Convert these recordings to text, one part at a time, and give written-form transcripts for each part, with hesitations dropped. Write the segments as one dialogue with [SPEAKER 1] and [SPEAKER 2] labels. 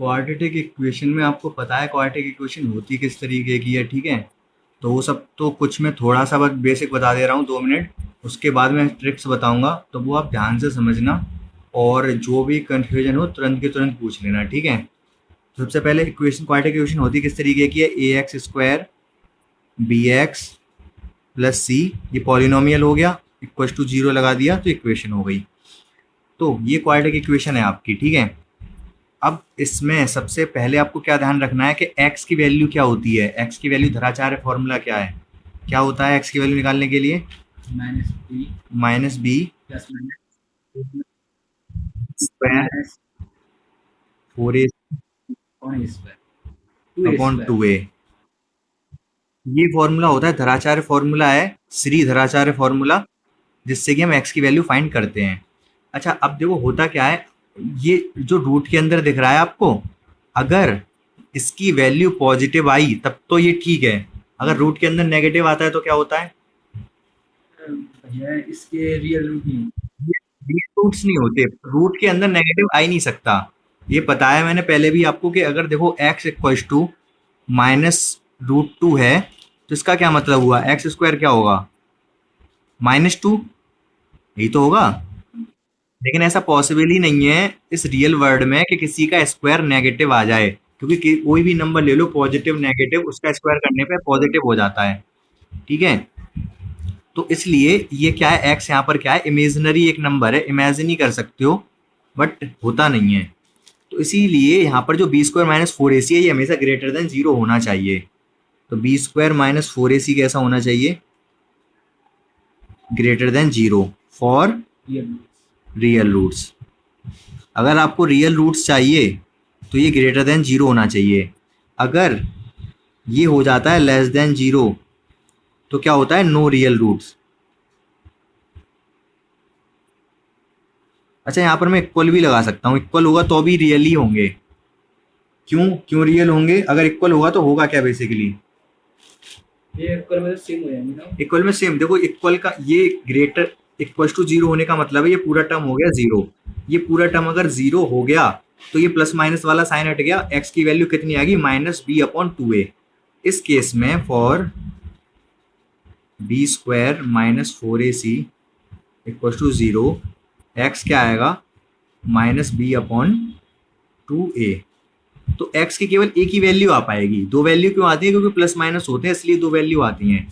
[SPEAKER 1] Quadratic equation में आपको पता है क्वाड्रेटिक इक्वेशन होती किस तरीके की है, ठीक है। तो वो सब तो कुछ मैं थोड़ा सा बस बेसिक बता दे रहा हूँ 2 मिनट, उसके बाद मैं ट्रिक्स बताऊंगा, तो वो आप ध्यान से समझना और जो भी कंफ्यूजन हो तुरंत के तुरंत पूछ लेना, ठीक है। तो सबसे पहले इक्वेशन क्वाड्रेटिक इक्वेशन होती किस तरीके की है, a x square b x plus c, ये पॉलिनोमियल हो गया, इक्वल टू जीरो लगा दिया तो इक्वेशन हो गई। तो ये क्वाड्रेटिक इक्वेशन है आपकी, ठीक है। अब इसमें सबसे पहले आपको क्या ध्यान रखना है कि x की वैल्यू क्या होती है, x की वैल्यू धराचार्य फॉर्मूला क्या है, क्या होता है x की वैल्यू निकालने के लिए, माइनस बी स्क्वायर फोर ए अपॉन टू ए। ये फॉर्मूला होता है धराचार्य फॉर्मूला है, श्री धराचार्य फॉर्मूला, जिससे कि हम x की वैल्यू फाइंड करते हैं। अच्छा अब देखो होता क्या है, ये जो रूट के अंदर दिख रहा है आपको, अगर इसकी वैल्यू पॉजिटिव आई तब तो ये ठीक है, अगर रूट के अंदर नेगेटिव आता है तो क्या होता है,
[SPEAKER 2] इसके रियल रूट नहीं।
[SPEAKER 1] ये रूट्स नहीं होते, रूट के अंदर नेगेटिव आ ही नहीं सकता। ये पता है मैंने पहले भी आपको कि अगर देखो x इक्वल टू -√2 है, तो इसका क्या मतलब हुआ, एक्स स्क्वायर क्या होगा, -2, यही तो होगा। लेकिन ऐसा पॉसिबल ही नहीं है इस रियल वर्ल्ड में कि किसी का स्क्वायर नेगेटिव आ जाए, क्योंकि कोई भी नंबर ले लो पॉजिटिव नेगेटिव उसका स्क्वायर करने पे पॉजिटिव हो जाता है, ठीक है। तो इसलिए ये क्या है, एक्स यहाँ पर क्या है, इमेजिनरी एक नंबर है, इमेजिन ही कर सकते हो, बट होता नहीं है। तो इसीलिए यहाँ पर जो B square minus four A C है ये हमेशा ग्रेटर देन जीरो होना चाहिए। तो B square minus four A C कैसा होना चाहिए, greater than zero for real roots. अगर आपको रियल रूट्स चाहिए तो ये ग्रेटर देन जीरो होना चाहिए। अगर ये हो जाता है लेस देन जीरो तो क्या होता है, नो रियल रूट्स। अच्छा यहाँ पर मैं इक्वल भी लगा सकता हूँ, इक्वल होगा तो भी रियल ही होंगे। क्यों क्यों रियल होंगे, अगर इक्वल होगा तो होगा क्या बेसिकली,
[SPEAKER 2] ये इक्वल में सेम हो जाएंगे ना।
[SPEAKER 1] इक्वल में सेम, देखो इक्वल का ये ग्रेटर इक्वल टू जीरो होने का मतलब है ये पूरा टर्म हो गया जीरो। ये पूरा टर्म अगर जीरो हो गया तो ये प्लस माइनस वाला साइन हट गया, एक्स की वैल्यू कितनी आएगी, -b/2a। इस केस में for B square minus four A C equal to zero, X क्या आएगा, -b/2a। तो x की केवल एक ही वैल्यू आ पाएगी, दो वैल्यू क्यों आती है, क्योंकि प्लस माइनस होते हैं इसलिए दो वैल्यू आती हैं।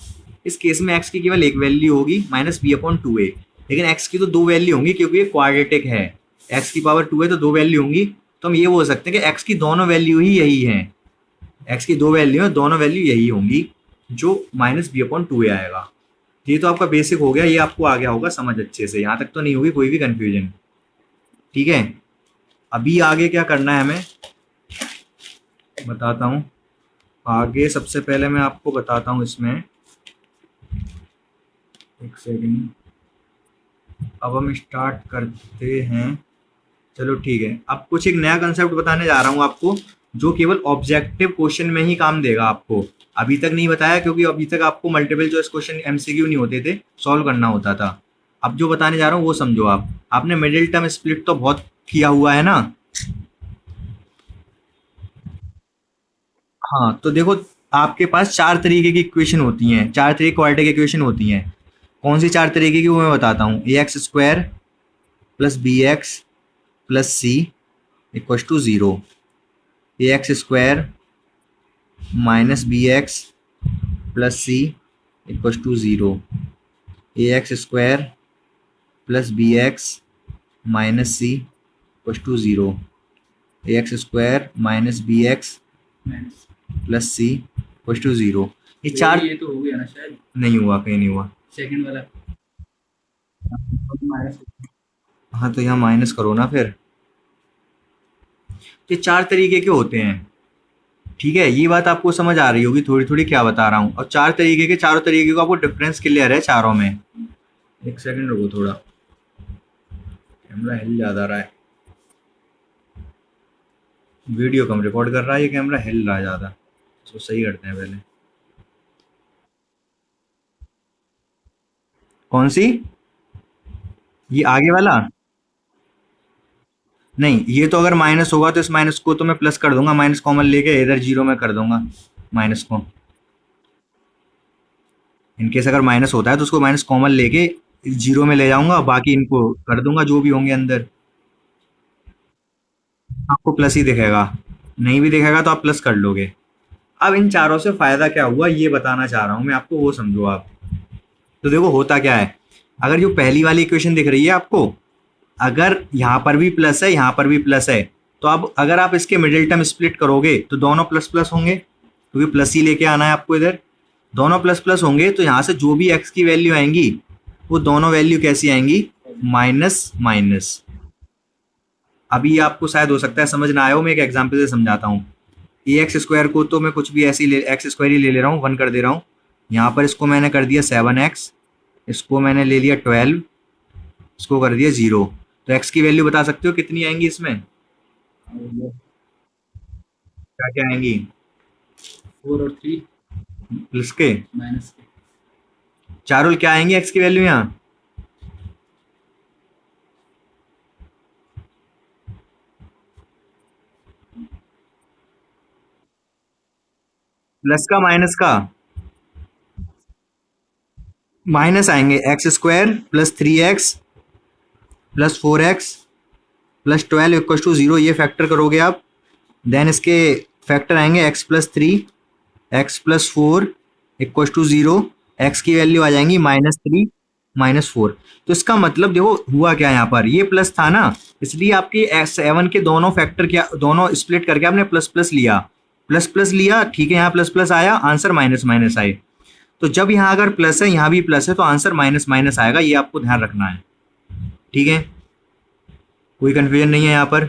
[SPEAKER 1] इस केस में x की केवल एक वैल्यू होगी -b/2a, लेकिन x की तो दो वैल्यू होंगी क्योंकि ये क्वाड्रेटिक है, x की पावर 2 है तो दो वैल्यू होंगी। तो हम ये बोल सकते हैं कि x की दोनों वैल्यू ही यही है, x की दो वैल्यू है, दोनों वैल्यू यही होंगी, जो -b/2a आएगा। ये तो आपका बेसिक हो गया, ये आपको आ गया होगा समझ अच्छे से, यहाँ तक तो नहीं होगी कोई भी कंफ्यूजन, ठीक है। अभी आगे क्या करना है हमें बताता हूँ। आगे सबसे पहले मैं आपको बताता हूँ इसमें, एक सेकंड, अब हम स्टार्ट करते हैं। चलो ठीक है, अब कुछ एक नया कंसेप्ट बताने जा रहा हूँ आपको, जो केवल ऑब्जेक्टिव क्वेश्चन में ही काम देगा आपको। अभी तक नहीं बताया क्योंकि अभी तक आपको मल्टीपल चॉइस क्वेश्चन एमसीक्यू नहीं होते थे, सॉल्व करना होता था। अब जो बताने जा रहा हूँ वो समझो आप, आपने मिडिल टर्म स्प्लिट तो बहुत किया हुआ है ना। हाँ तो देखो, आपके पास चार तरीके की इक्वेशन होती हैं, चार तरीके क्वाड्रेटिक इक्वेशन होती हैं। कौन सी चार तरीके की वो मैं बताता हूँ, a x square plus b x plus c equal to zero, a x square minus b x plus c equal to zero, a x square plus b x minus c equal to zero, a x square minus b x plus c equal to zero. ये चार,
[SPEAKER 2] ये तो हो गया ना शायद,
[SPEAKER 1] नहीं हुआ, कहीं नहीं हुआ।
[SPEAKER 2] सेकंड वाला माइनस।
[SPEAKER 1] हाँ तो यहाँ माइनस करो ना फिर। ये चार तरीके के होते हैं, ठीक है, ये बात आपको समझ आ रही होगी थोड़ी थोड़ी क्या बता रहा हूँ, और चार तरीके के, चारों तरीके को आपको डिफरेंस क्लियर है चारों में। एक सेकंड रुको थोड़ा, कैमरा हिल ज्यादा रहा है, वीडियो कम रिकॉर्ड कर रहा है, ये कैमरा हिल रहा है ज्यादा, इसको सही करते हैं पहले। कौन सी, ये आगे वाला, नहीं, ये तो अगर माइनस होगा तो इस माइनस को तो मैं प्लस कर दूंगा, माइनस कॉमन लेके इधर जीरो में कर दूंगा माइनस को। इनकेस अगर माइनस होता है तो उसको माइनस कॉमन लेके जीरो में ले जाऊंगा, बाकी इनको कर दूंगा जो भी होंगे अंदर। आपको प्लस ही दिखेगा, नहीं भी दिखेगा तो आप प्लस कर लोगे। अब इन चारों से फायदा क्या हुआ ये बताना चाह रहा हूं मैं आपको, वो समझो आप। तो देखो होता क्या है, अगर जो पहली वाली इक्वेशन दिख रही है आपको, अगर यहाँ पर भी प्लस है यहाँ पर भी प्लस है, तो अब अगर आप इसके मिडिल टर्म स्प्लिट करोगे तो दोनों प्लस प्लस होंगे, क्योंकि प्लस ही लेके आना है आपको इधर। दोनों प्लस प्लस होंगे तो यहाँ से जो भी एक्स की वैल्यू आएंगी वो दोनों वैल्यू कैसी आएंगी, माइनस माइनस। अभी आपको शायद हो सकता है समझ ना आया हो, मैं एक एग्जाम्पल से समझाता हूँ। ए एक्स स्क्वायर को तो मैं कुछ भी ऐसे ही एक्स स्क्वायर ही ले रहा हूँ, वन कर दे रहा हूँ। यहाँ पर इसको मैंने कर दिया 7x, इसको मैंने ले लिया 12, इसको कर दिया 0। तो x की वैल्यू बता सकते हो कितनी आएंगी इसमें, क्या क्या आएंगी?
[SPEAKER 2] 4 और 3
[SPEAKER 1] प्लस के
[SPEAKER 2] माइनस के।
[SPEAKER 1] चारुल क्या आएंगी x की वैल्यू यहाँ? प्लस का माइनस का? माइनस आएंगे, X square plus 3x plus 4x plus 12 equal to 0, ये फैक्टर करोगे आप। देन इसके फैक्टर आएंगे x plus 3 X plus 4 equal to 0, X की वैल्यू आ जाएंगी -3 -4। तो इसका मतलब देखो हुआ क्या, यहाँ पर ये प्लस था ना, इसलिए आपके 7 के दोनों फैक्टर क्या, दोनों स्प्लिट करके आपने प्लस प्लस लिया, प्लस प्लस लिया, ठीक है। यहाँ प्लस प्लस आया, आंसर माइनस माइनस आए। तो जब यहाँ अगर प्लस है यहाँ भी प्लस है तो आंसर माइनस माइनस आएगा, ये आपको ध्यान रखना है, ठीक है। कोई कंफ्यूजन नहीं है यहाँ पर।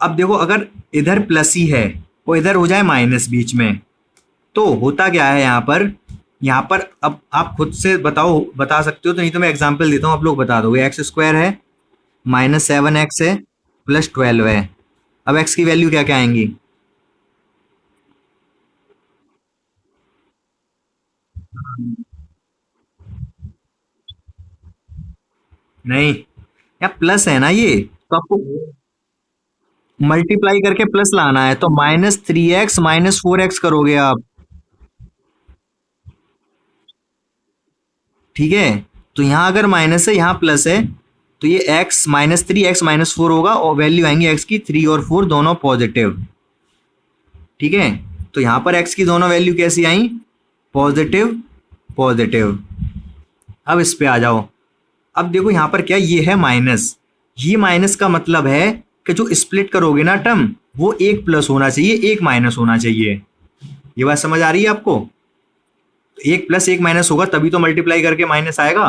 [SPEAKER 1] अब देखो अगर इधर प्लस ही है और इधर हो जाए माइनस बीच में, तो होता क्या है यहाँ पर, यहाँ पर अब आप खुद से बताओ, बता सकते हो तो, नहीं तो मैं एग्जांपल देता हूँ, आप लोग बता दोगे। एक्स स्क्वायर है, -7x है, प्लस 12 है। अब एक्स की वैल्यू क्या क्या आएंगी? नहीं, या प्लस है ना ये, तो आपको मल्टीप्लाई करके प्लस लाना है, तो -3x -4x करोगे आप, ठीक है। तो यहाँ अगर माइनस है यहाँ प्लस है, तो ये x -3 x -4 होगा और वैल्यू आएंगी x की 3 और 4 दोनों पॉजिटिव, ठीक है। तो यहाँ पर x की दोनों वैल्यू कैसी आई, पॉजिटिव पॉजिटिव। अब इस पे आ जाओ। अब देखो यहाँ पर क्या, ये है माइनस, ये माइनस का मतलब है कि जो स्प्लिट करोगे ना टर्म, वो एक प्लस होना चाहिए, एक माइनस होना चाहिए। ये बात समझ आ रही है आपको? तो एक प्लस एक माइनस होगा तभी तो मल्टीप्लाई करके माइनस आएगा।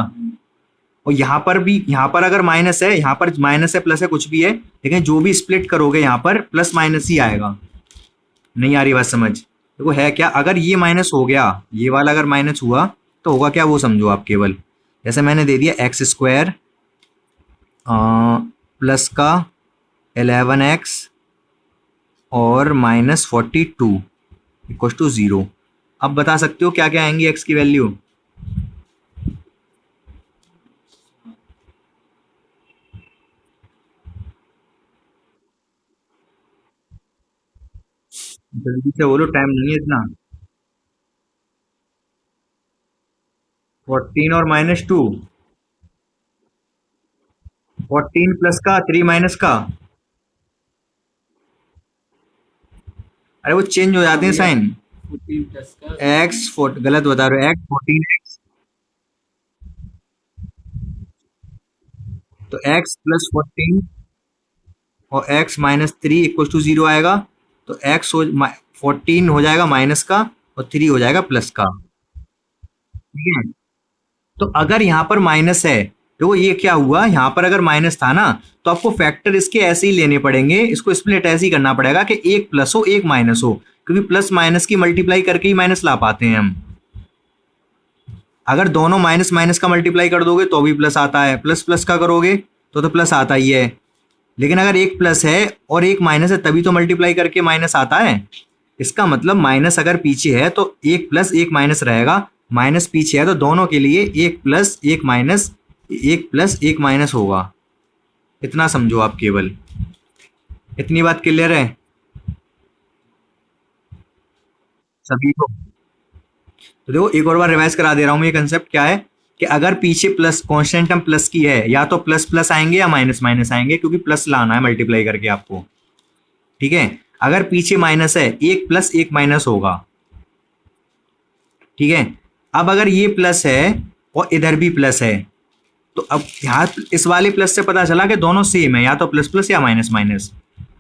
[SPEAKER 1] और यहाँ पर भी, यहाँ पर अगर माइनस है, यहाँ पर माइनस है प्लस है कुछ भी है, लेकिन जो भी स्प्लिट करोगे यहाँ पर प्लस माइनस ही आएगा। नहीं आ रही बात समझ? देखो है क्या, अगर ये माइनस हो गया, ये वाला अगर माइनस हुआ तो होगा क्या वो समझो आप केवल। जैसे मैंने दे दिया एक्स स्क्वायर प्लस का 11x और -42 इक्व टू 0। अब बता सकते हो क्या क्या आएंगी x की वैल्यू? जल्दी से बोलो, टाइम नहीं है इतना। 14 और -2, 14 प्लस का 3 माइनस का, अरे वो चेंज हो जाते हैं साइन।
[SPEAKER 2] 14 प्लस का
[SPEAKER 1] एक्स गलत बता रहे हो, एक्स 14x, तो x प्लस 14 और x -3 इक्व टू 0 आएगा। तो x हो 14 हो जाएगा माइनस का और 3 हो जाएगा प्लस का, ठीक है। तो अगर यहाँ पर माइनस है तो ये क्या हुआ, यहाँ पर अगर माइनस था ना, तो आपको फैक्टर इसके ऐसे ही लेने पड़ेंगे, इसको स्प्लिट ऐसे ही करना पड़ेगा कि एक प्लस हो एक माइनस हो, क्योंकि प्लस माइनस की मल्टीप्लाई करके ही माइनस ला पाते हैं हम। अगर दोनों माइनस माइनस का मल्टीप्लाई कर दोगे तो भी प्लस आता है, प्लस प्लस का करोगे तो प्लस आता ही है। लेकिन अगर एक प्लस है और एक माइनस है तभी तो मल्टीप्लाई करके माइनस आता है। इसका मतलब माइनस अगर पीछे है तो एक प्लस एक माइनस रहेगा, माइनस पीछे है तो दोनों के लिए एक प्लस एक माइनस, एक प्लस एक माइनस होगा। इतना समझो आप केवल। इतनी बात क्लियर है सभी को? तो देखो एक और बार रिवाइज करा दे रहा हूँ मैं। ये कंसेप्ट क्या है कि अगर पीछे प्लस कांस्टेंट टर्म प्लस की है, या तो प्लस प्लस आएंगे या माइनस माइनस आएंगे, क्योंकि प्लस लाना है मल्टीप्लाई करके आपको। ठीक है, अगर पीछे माइनस है, एक प्लस एक माइनस होगा। ठीक है, अब अगर ये प्लस है और इधर भी प्लस है, तो अब यहाँ इस वाले प्लस से पता चला कि दोनों सेम है, या तो प्लस प्लस या माइनस माइनस।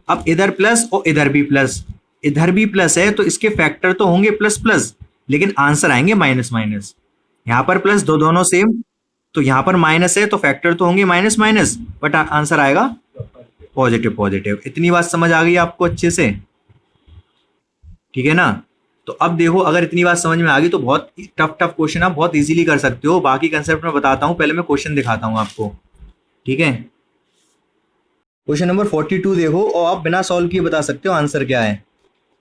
[SPEAKER 1] अब इधर प्लस और इधर भी प्लस, इधर भी प्लस है, तो इसके फैक्टर तो होंगे प्लस प्लस, लेकिन आंसर आएंगे माइनस माइनस। यहाँ पर प्लस, दो दोनों सेम, तो यहाँ पर माइनस है तो फैक्टर तो होंगे माइनस माइनस, बट आंसर आएगा पॉजिटिव पॉजिटिव। इतनी बात समझ आ गई आपको अच्छे से? ठीक है ना? तो अब देखो, अगर इतनी बात समझ में आ गई तो बहुत टफ टफ क्वेश्चन आप बहुत इजीली कर सकते हो। बाकी कंसेप्ट मैं बताता हूँ, पहले मैं क्वेश्चन दिखाता हूँ आपको। ठीक है, क्वेश्चन नंबर 42 देखो, और आप बिना सॉल्व किए बता सकते हो आंसर क्या है।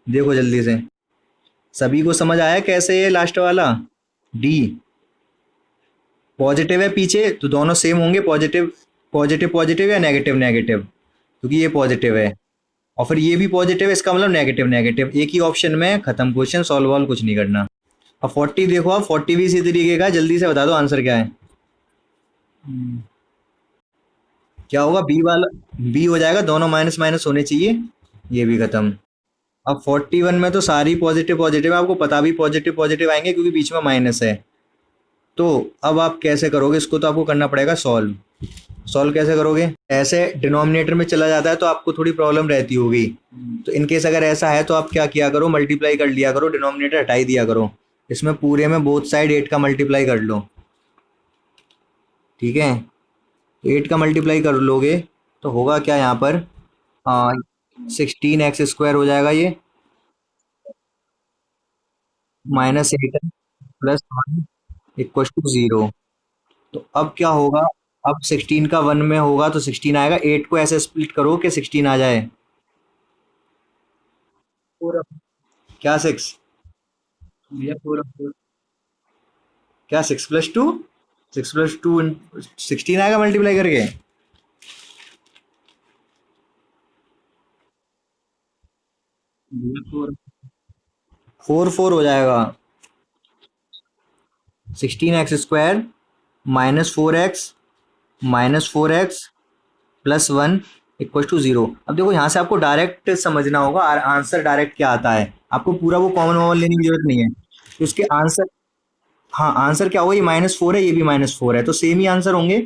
[SPEAKER 1] देखो जल्दी से, सभी को समझ आया कैसे? ये लास्ट वाला डी पॉजिटिव है पीछे, तो दोनों सेम होंगे, पॉजिटिव पॉजिटिव पॉजिटिव या नेगेटिव नेगेटिव, क्योंकि ये पॉजिटिव है और फिर ये भी पॉजिटिव है, इसका मतलब नेगेटिव नेगेटिव। एक ही ऑप्शन में खत्म क्वेश्चन, सॉल्व वॉल्व कुछ नहीं करना। अब 40 देखो, आप 40 भी इसी तरीके का, जल्दी से बता दो आंसर क्या है। क्या होगा? बी वाला बी हो जाएगा, दोनों माइनस माइनस होने चाहिए, ये भी खत्म। अब 41 में तो सारी पॉजिटिव पॉजिटिव है, आपको पता भी पॉजिटिव पॉजिटिव आएंगे क्योंकि बीच में माइनस है। तो अब आप कैसे करोगे इसको? तो आपको करना पड़ेगा सॉल्व। सॉल्व कैसे करोगे? ऐसे डिनोमिनेटर में चला जाता है तो आपको थोड़ी प्रॉब्लम रहती होगी। तो इनकेस अगर ऐसा है तो आप क्या किया करो, मल्टीप्लाई कर लिया करो, डिनोमिनेटर हटाई दिया करो। इसमें पूरे में बोथ साइड 8 का मल्टीप्लाई कर लो। ठीक है, 8 का मल्टीप्लाई कर लोगे तो होगा क्या यहाँ पर? 16x² हो जाएगा ये, -8 +1 = 0। तो अब क्या होगा? अब 16 का 1 में होगा तो 16 आएगा। 8 को ऐसे स्प्लिट करो कि 16 आ जाए।
[SPEAKER 2] फोर
[SPEAKER 1] क्या 6?
[SPEAKER 2] भैया, 4
[SPEAKER 1] क्या 6 + 2? 6 + 2 16 आएगा मल्टीप्लाई करके।
[SPEAKER 2] भैया, 4
[SPEAKER 1] 4 4 हो जाएगा। 16x² -4x -4x +1 = 0। अब देखो यहाँ से आपको डायरेक्ट समझना होगा, आंसर डायरेक्ट क्या आता है। आपको पूरा वो कॉमन वॉमन लेने की जरूरत नहीं है। तो उसके आंसर, हाँ आंसर क्या होगा? ये -4 है, ये भी -4 है, तो सेम ही आंसर होंगे।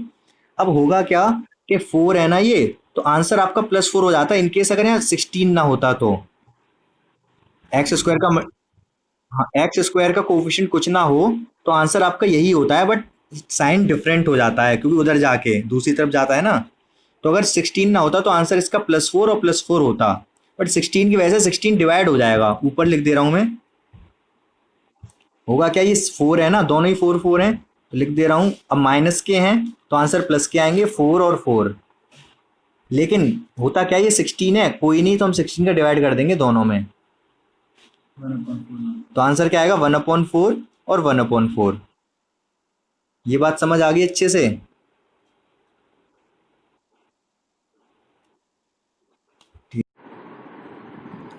[SPEAKER 1] अब होगा क्या कि 4 है ना ये, तो आंसर आपका +4 हो जाता है। इनकेस अगर यहाँ 16 ना होता तो x² का हाँ, x² का कोफिशिएंट कुछ ना हो तो आंसर आपका यही होता है, बट साइन डिफरेंट हो जाता है क्योंकि उधर जाके दूसरी तरफ जाता है ना। तो अगर 16 ना होता तो आंसर इसका +4 और +4 होता, बट 16 की वजह से 16 डिवाइड हो जाएगा। ऊपर लिख दे रहा हूं मैं। होगा क्या? ये 4 है ना, दोनों ही 4 4 हैं, तो लिख दे रहा हूं। अब माइनस के हैं तो आंसर प्लस के आएंगे, 4 और 4। लेकिन होता क्या, ये 16 है, कोई नहीं, तो हम 16 का डिवाइड कर देंगे दोनों में,
[SPEAKER 2] 1/4।
[SPEAKER 1] तो आंसर क्या आएगा? 1/4 और 1/4। ये बात समझ आ गई अच्छे से?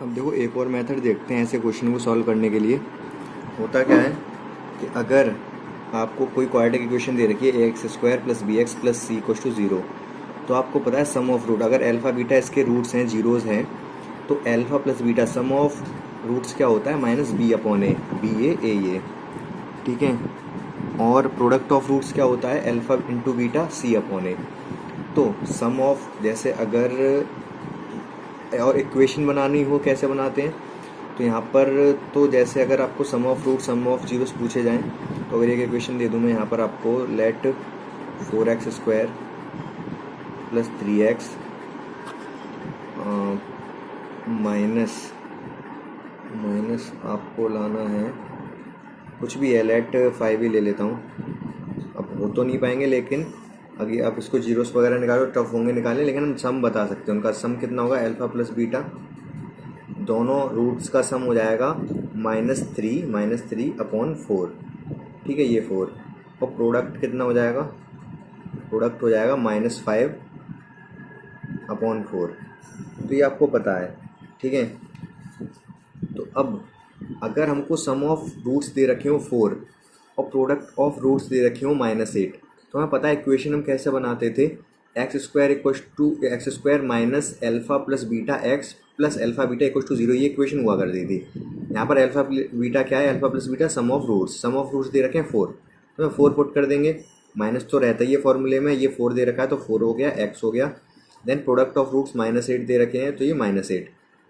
[SPEAKER 1] अब देखो एक और मेथड देखते हैं ऐसे क्वेश्चन को सॉल्व करने के लिए। होता क्या है कि अगर आपको कोई क्वाड्रेटिक इक्वेशन दे रखी है ax² + bx + c = 0, तो आपको पता है सम ऑफ रूट, अगर अल्फा बीटा इसके रूट्स हैं, जीरोस हैं, तो alpha + beta sum of roots क्या होता है? -b/a, ba। ठीक है, और प्रोडक्ट ऑफ रूट्स क्या होता है? Alpha × beta c/a। तो सम ऑफ, जैसे अगर और इक्वेशन बनानी हो कैसे बनाते हैं, तो यहाँ पर तो जैसे अगर आपको sum of root sum of zeros पूछे जाएं, तो अगर एक इक्वेशन दे दूँ मैं यहाँ पर आपको, लेट 4x² + 3x माइनस आपको लाना है कुछ भी है, लेट 5 ही ले लेता हूँ। अब हो तो नहीं पाएंगे, लेकिन अगर आप इसको जीरोस वगैरह निकालो टफ होंगे निकालने, लेकिन हम सम बता सकते हैं। उनका सम कितना होगा? अल्फा + बीटा, दोनों रूट्स का सम हो जाएगा -3/4। ठीक है, ये 4, और प्रोडक्ट कितना हो जाएगा? प्रोडक्ट हो जाएगा -5 अपॉन 4, तो ये आपको पता है, ठीक है। तो अब अगर हमको सम ऑफ रूट्स दे रखे हो 4 और प्रोडक्ट ऑफ रूट्स दे रखे हो -8, तो हमें पता है इक्वेशन हम कैसे बनाते थे, X square equals to X square minus alpha plus beta X plus alpha beta equals to 0, ये इक्वेशन हुआ करती थी। यहाँ पर एल्फ़ा बीटा क्या है, alpha plus beta sum of roots दे रखे हैं 4, तो मैं 4 पुट कर देंगे, माइनस तो रहता ही है फॉर्मूले में, ये 4 दे रखा है तो 4 हो गया, एक्स हो गया। देन प्रोडक्ट ऑफ रूट्स -8 दे रखे हैं तो ये -8,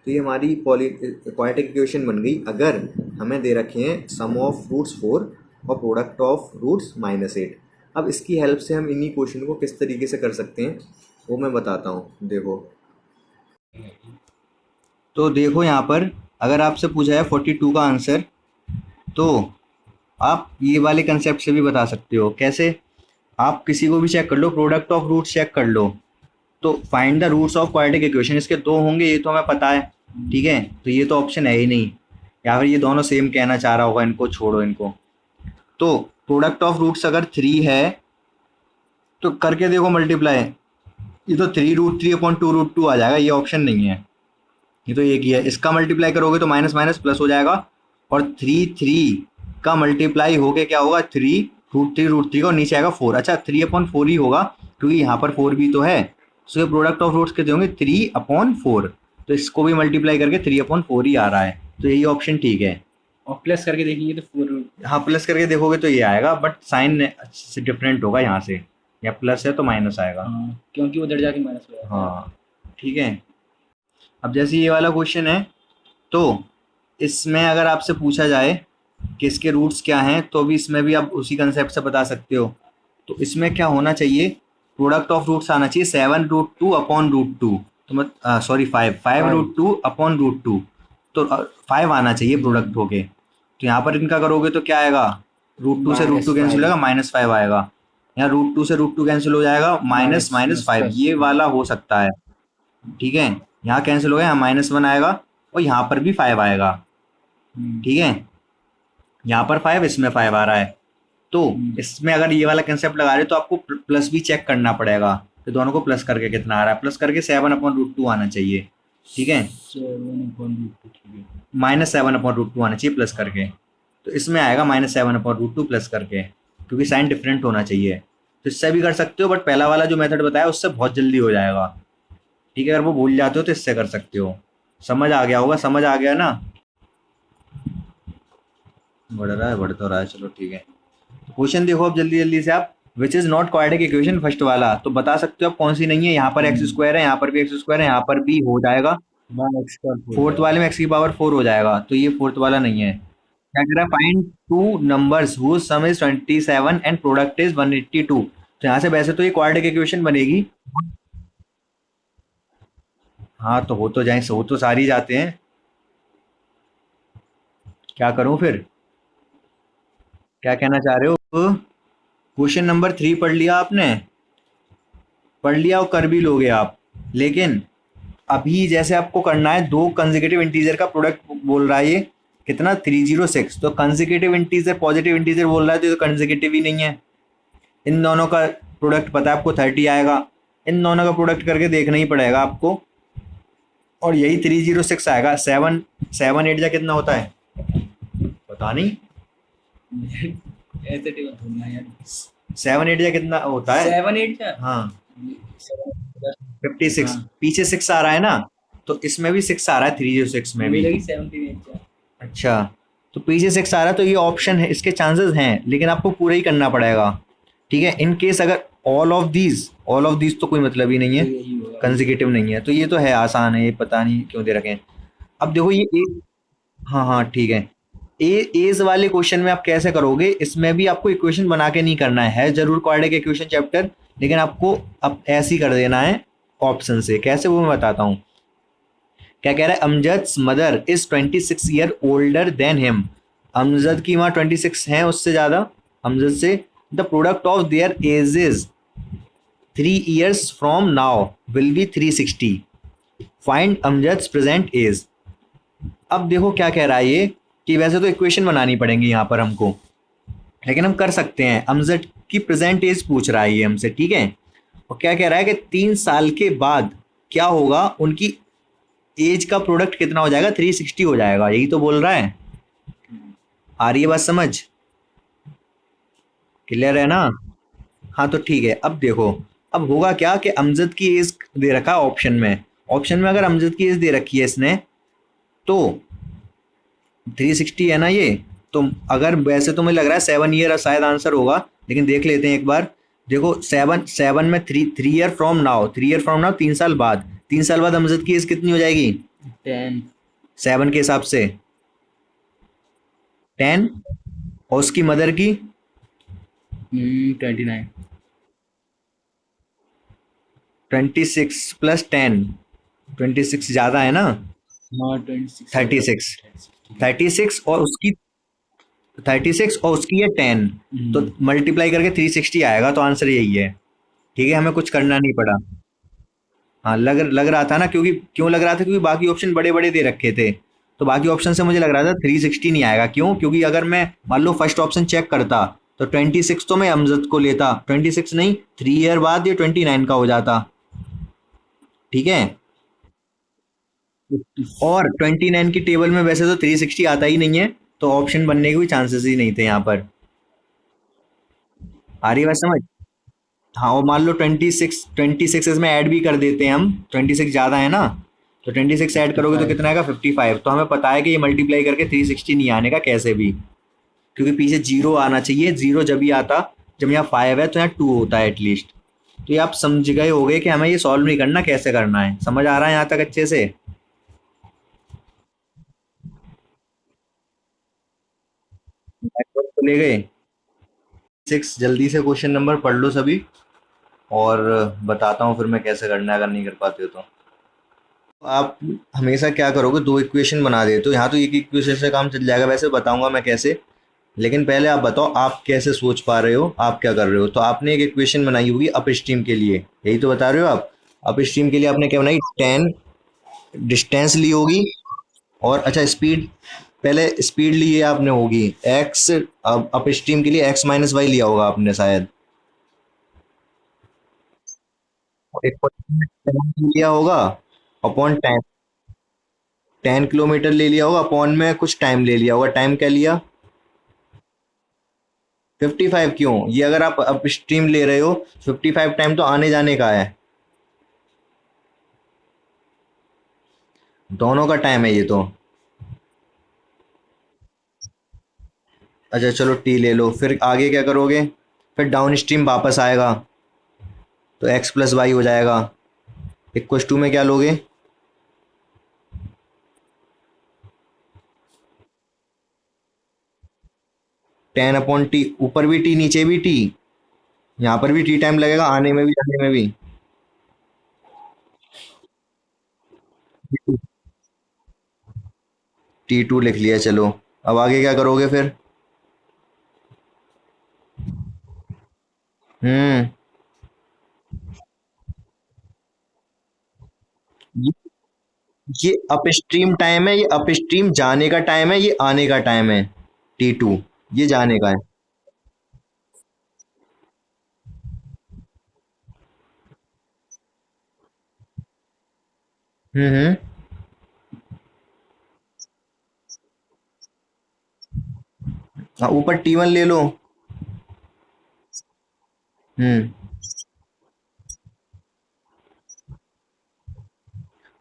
[SPEAKER 1] तो ये हमारी क्वाड्रेटिक इक्वेशन बन गई अगर हमें दे रखे हैं सम ऑफ रूट्स 4 और प्रोडक्ट ऑफ रूट्स -8। अब इसकी हेल्प से हम इन्हीं क्वेश्चन को किस तरीके से कर सकते हैं वो मैं बताता हूँ, देखो। तो देखो यहाँ पर अगर आपसे पूछा है 42 का आंसर, तो आप ये वाले कंसेप्ट से भी बता सकते हो। कैसे? आप किसी को भी चेक कर लो, प्रोडक्ट ऑफ रूट्स चेक कर लो, तो find the roots of quadratic equation, इसके 2 होंगे, ये तो हमें पता है, ठीक है। तो ये तो ऑप्शन है ही नहीं, या फिर ये दोनों सेम कहना चाह रहा होगा, इनको छोड़ो इनको। तो प्रोडक्ट ऑफ रूट्स अगर 3 है तो करके देखो मल्टीप्लाई, ये तो 3√3/2√2 आ जाएगा, ये ऑप्शन नहीं है, ये तो एक ही है। इसका मल्टीप्लाई करोगे तो माइनस माइनस प्लस हो जाएगा, और 3 का मल्टीप्लाई होके क्या होगा, 3√3 का, नीचे आएगा 4। अच्छा 3/4 ही होगा क्योंकि यहाँ पर 4 भी तो है, सो ये प्रोडक्ट ऑफ रूट्स कितने होंगे, 3/4, तो इसको भी मल्टीप्लाई करके 3/4 ही आ रहा है, तो यही ऑप्शन ठीक है।
[SPEAKER 2] और प्लस करके देखेंगे तो 4।
[SPEAKER 1] हाँ प्लस करके देखोगे तो ये आएगा, बट साइन से डिफरेंट होगा, यहाँ से या प्लस है तो माइनस आएगा।
[SPEAKER 2] हाँ, क्योंकि उधर जाके माइनस हो जाएगा।
[SPEAKER 1] हाँ ठीक है। अब जैसे ये वाला क्वेश्चन है, तो इसमें अगर आपसे पूछा जाए कि इसके रूट्स क्या हैं, तो भी इसमें भी आप उसी कंसेप्ट से बता सकते हो। तो इसमें क्या होना चाहिए, प्रोडक्ट ऑफ रूट्स आना चाहिए 7√2/√2, तो मत सॉरी 5√2/√2, तो 5 आना चाहिए प्रोडक्ट होके। तो यहाँ पर इनका करोगे तो क्या आएगा, √2 से √2 कैंसिल होगा, -5 आएगा। यहाँ √2 से √2 कैंसिल हो जाएगा, -5, ये वाला हो सकता है, ठीक है। यहाँ कैंसिल हो गया, यहाँ -1 आएगा, और यहाँ पर भी 5 आएगा, ठीक है। यहाँ पर 5, इसमें 5 आ रहा है, तो इसमें अगर ये वाला कंसेप्ट लगा रहे हो तो आपको प्लस भी चेक करना पड़ेगा, तो दोनों को प्लस करके कितना आ रहा है, प्लस करके 7/√2 आना चाहिए, ठीक है। -7/√2 आना चाहिए प्लस करके, तो इसमें आएगा -7/√2 प्लस करके, क्योंकि साइन डिफरेंट होना चाहिए। तो इससे भी कर सकते हो, बट पहला वाला जो मेथड बताया उससे बहुत जल्दी हो जाएगा, ठीक है। अगर वो भूल जाते हो तो इससे कर सकते हो। समझ आ गया होगा, समझ आ गया ना, बढ़ तो रहा है, चलो ठीक है। क्वेश्चन देखो अब जल्दी जल्दी से आप, which is not quadratic equation, first वाला तो बता सकते हो आप कौन सी नहीं है। यहाँ पर x² है, यहाँ पर भी x² है, यहाँ पर भी हो जाएगा, फोर्थ वाले में x⁴ हो जाएगा, तो ये फोर्थ वाला नहीं है। क्या कह रहा है, find 2 numbers whose sum is 27 and product is 182। तो यहाँ से वैसे तो ये क्वाड्रेटिक इक्वेशन बनेगी, हाँ तो हो तो जाए, हो तो सारी जाते हैं, क्या करूं फिर, क्या कहना चाह रहे हो। क्वेश्चन नंबर 3 पढ़ लिया आपने, पढ़ लिया और कर भी लोगे आप, लेकिन अभी जैसे आपको करना है, 2 कंसेक्यूटिव इंटीजर का प्रोडक्ट बोल रहा है, ये कितना 306, तो कंसेक्यूटिव इंटीजर पॉजिटिव इंटीजर बोल रहा है, तो ये तो कंसेक्यूटिव ही नहीं है। इन दोनों का प्रोडक्ट पता है आपको 30 आएगा, इन दोनों का प्रोडक्ट करके देखना ही पड़ेगा आपको, और यही 306 आएगा। 7 जा कितना होता है पता नहीं,
[SPEAKER 2] ऐसे टेबल ढूंढना यार।
[SPEAKER 1] 7 जा कितना होता है,
[SPEAKER 2] 7 8
[SPEAKER 1] हाँ 56,
[SPEAKER 2] हाँ।
[SPEAKER 1] पीछे 6 आ रहा है ना, तो इसमें भी 6 आ रहा है 306 में भी।
[SPEAKER 2] 17
[SPEAKER 1] अच्छा तो पीछे 6 आ रहा है, तो ये ऑप्शन है, इसके चांसेस हैं, लेकिन आपको पूरा ही करना पड़ेगा, ठीक है। इन केस अगर ऑल ऑफ दीज तो कोई मतलब ही नहीं है, कंसेक्यूटिव नहीं है, तो ये तो है आसान है, ये पता नहीं क्यों दे रखे हैं। अब देखो ये हाँ ठीक है, एज वाले क्वेश्चन में आप कैसे करोगे, इसमें भी आपको इक्वेशन बना के नहीं करना है जरूर क्वाड्रेटिक इक्वेशन चैप्टर, लेकिन आपको अब ऐसे ही कर देना है ऑप्शन से। कैसे वो मैं बताता हूँ। क्या कह रहा है, Amjad's mother is 26 year older than him, Amjad की माँ 26 हैं उससे ज़्यादा, अमजद से। The product of their ages 3 years from now will be 360, find Amjad's present age. अब देखो क्या कह रहा है ये, कि वैसे तो इक्वेशन बनानी पड़ेंगी यहाँ पर हमको, लेकिन हम कर सकते हैं। अमजद की प्रेजेंट एज पूछ रहा है ये हमसे, ठीक है। और क्या कह रहा है कि 3 साल के बाद क्या होगा, उनकी एज का प्रोडक्ट कितना हो जाएगा, 360 हो जाएगा, यही तो बोल रहा है। आ रही है बात समझ, क्लियर है ना? हाँ तो ठीक है, अब देखो, अब होगा क्या कि अमजद की एज दे रखा है ऑप्शन में, ऑप्शन में अगर अमजद की एज दे रखी है इसने, तो 360 है ना ये, तो अगर वैसे तो मुझे लग रहा है 7 ईयर शायद आंसर होगा, लेकिन देख लेते हैं एक बार। देखो सेवन सेवन में three year from now, 3 year from now 3 साल बाद, 3 साल बाद अमजद की एज कितनी हो जाएगी
[SPEAKER 2] 10।
[SPEAKER 1] 7 के हिसाब से? 10। और उसकी मदर की
[SPEAKER 2] 29।
[SPEAKER 1] 26 + 10, 26 ज़्यादा है ना?
[SPEAKER 2] हाँ 26 है।
[SPEAKER 1] 36, 36 और उसकी 36 और उसकी है 10, तो मल्टीप्लाई करके 360 आएगा, तो आंसर यही है। ठीक है, हमें कुछ करना नहीं पड़ा। हाँ, लग रहा था ना, क्योंकि क्यों लग रहा था, क्योंकि बाकी ऑप्शन बड़े बड़े दे रखे थे, तो बाकी ऑप्शन से मुझे लग रहा था 360 नहीं आएगा। क्यों? क्योंकि अगर मैं मान लो फर्स्ट ऑप्शन चेक करता, तो 26 तो मैं अमजद को लेता, 26 नहीं, 3 ईयर बाद ये 29 का हो जाता। ठीक है, और 29 की टेबल में वैसे तो 360 आता ही नहीं है, तो ऑप्शन बनने के भी चांसेस ही नहीं थे यहाँ पर। आ रही है बात समझ? हाँ, और मान लो 26 इसमें ऐड भी कर देते हैं हम, 26 ज़्यादा है ना, तो 26 ऐड करोगे तो
[SPEAKER 2] 55।
[SPEAKER 1] कितना आएगा 55, तो हमें पता है कि ये मल्टीप्लाई करके 360 नहीं आने का कैसे भी, क्योंकि पीछे जीरो आना चाहिए, जीरो जब ही आता जब यहाँ 5 है, तो यहाँ 2 होता है एटलीस्ट। तो ये आप समझ गए होगे कि हमें ये सॉल्व नहीं करना, कैसे करना है, समझ आ रहा है यहाँ तक अच्छे से? नेटवर्क चले गए? 6 जल्दी से क्वेश्चन नंबर पढ़ लो सभी, और बताता हूँ फिर मैं कैसे करना है, अगर नहीं कर पाते हो तो। आप हमेशा क्या करोगे, 2 इक्वेशन बना देते हो, यहाँ तो एक इक्वेशन से काम चल जाएगा, वैसे बताऊंगा मैं कैसे, लेकिन पहले आप बताओ आप कैसे सोच पा रहे हो, आप क्या कर रहे हो। तो आपने एक इक्वेशन बनाई होगी अप स्ट्रीम के लिए, यही तो बता रहे हो आप। अप स्ट्रीम के लिए आपने क्या बनाई, 10 डिस्टेंस ली होगी, और अच्छा स्पीड, पहले स्पीड ली है आपने होगी एक्स, अब अप स्ट्रीम के लिए x - y लिया होगा आपने शायद, एक लिया होगा अपॉन 10 किलोमीटर ले लिया होगा, अपॉन में कुछ टाइम ले लिया होगा, टाइम क्या लिया 55। क्यों? ये अगर आप अप स्ट्रीम ले रहे हो, 55 टाइम तो आने जाने का है, दोनों का टाइम है ये तो। अच्छा चलो टी ले लो, फिर आगे क्या करोगे, फिर डाउन स्ट्रीम वापस आएगा, तो x + y हो जाएगा, इक्वस टू में क्या लोगे, 10/t, ऊपर भी टी नीचे भी टी, यहाँ पर भी टी टाइम लगेगा, आने में भी जाने में भी। T2 लिख लिया, चलो अब आगे क्या करोगे फिर। हम्म, ये ये अपस्ट्रीम टाइम है, ये अपस्ट्रीम जाने का टाइम है, ये आने का टाइम है, T2 ये जाने का है। हम्म, हाँ ऊपर T1 ले लो। हम्म,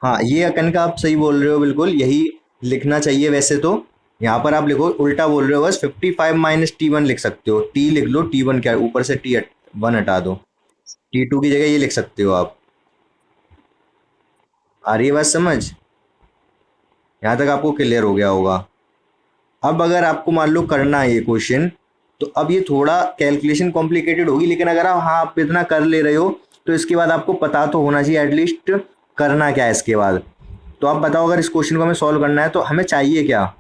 [SPEAKER 1] हाँ ये अकन का आप सही बोल रहे हो, बिल्कुल यही लिखना चाहिए वैसे तो। यहाँ पर आप लिखो उल्टा बोल रहे हो, बस 55 - T1 लिख सकते हो, टी लिख लो, T1 क्या है, ऊपर से T1 हटा दो, T2 की जगह ये लिख सकते हो आप। आ रही है बात समझ? यहाँ तक आपको क्लियर हो गया होगा। अब अगर आपको मान लो करना है ये क्वेश्चन, तो अब ये थोड़ा कैलकुलेशन कॉम्प्लिकेटेड होगी, लेकिन अगर आप हाँ आप इतना कर ले रहे हो, तो इसके बाद आपको पता तो होना चाहिए एटलीस्ट करना क्या है इसके बाद। तो आप बताओ, अगर इस क्वेश्चन को हमें सॉल्व करना है तो हमें चाहिए क्या,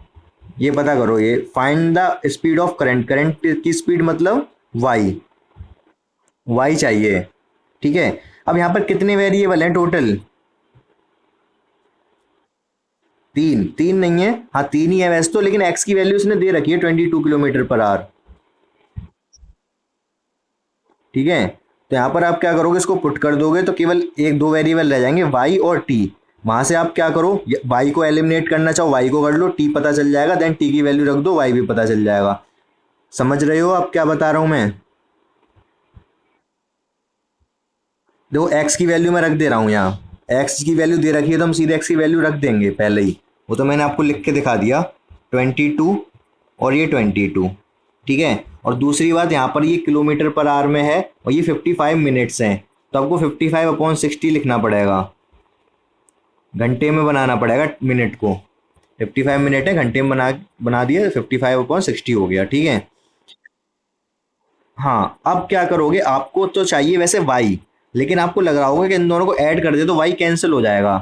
[SPEAKER 1] ये पता करो। ये find the speed of current, current की स्पीड मतलब वाई, वाई चाहिए। ठीक है, अब यहाँ पर कितने वेरिएबल हैं टोटल, तीन, तीन नहीं है, हाँ तीन ही है वैसे तो, लेकिन एक्स की वैल्यू उसने दे रखी है 22 किलोमीटर पर आवर। ठीक है,
[SPEAKER 3] तो यहाँ पर आप क्या करोगे, इसको पुट कर दोगे तो केवल एक दो वेरिएबल रह जाएंगे, वाई और टी। वहां से आप क्या करो, वाई को एलिमिनेट करना चाहो वाई को कर लो, टी पता चल जाएगा, देन टी की वैल्यू रख दो, वाई भी पता चल जाएगा। समझ रहे हो आप क्या बता रहा हूं मैं? देखो एक्स की वैल्यू मैं रख दे रहा हूँ यहाँ, एक्स की वैल्यू दे रखी है तो हम सीधे एक्स की वैल्यू रख देंगे पहले ही, वो तो मैंने आपको लिख के दिखा दिया। 22 और ये 22, ठीक है। और दूसरी बात, यहाँ पर ये किलोमीटर पर आवर में है और ये 55 मिनट्स हैं, तो आपको 55/60 लिखना पड़ेगा, घंटे में बनाना पड़ेगा मिनट को। 55 मिनट है, घंटे में बना बना दिया, 55/60 हो गया, ठीक है। हाँ, अब क्या करोगे, आपको तो चाहिए वैसे वाई, लेकिन आपको लग रहा होगा कि इन दोनों को ऐड कर दे तो वाई कैंसिल हो जाएगा,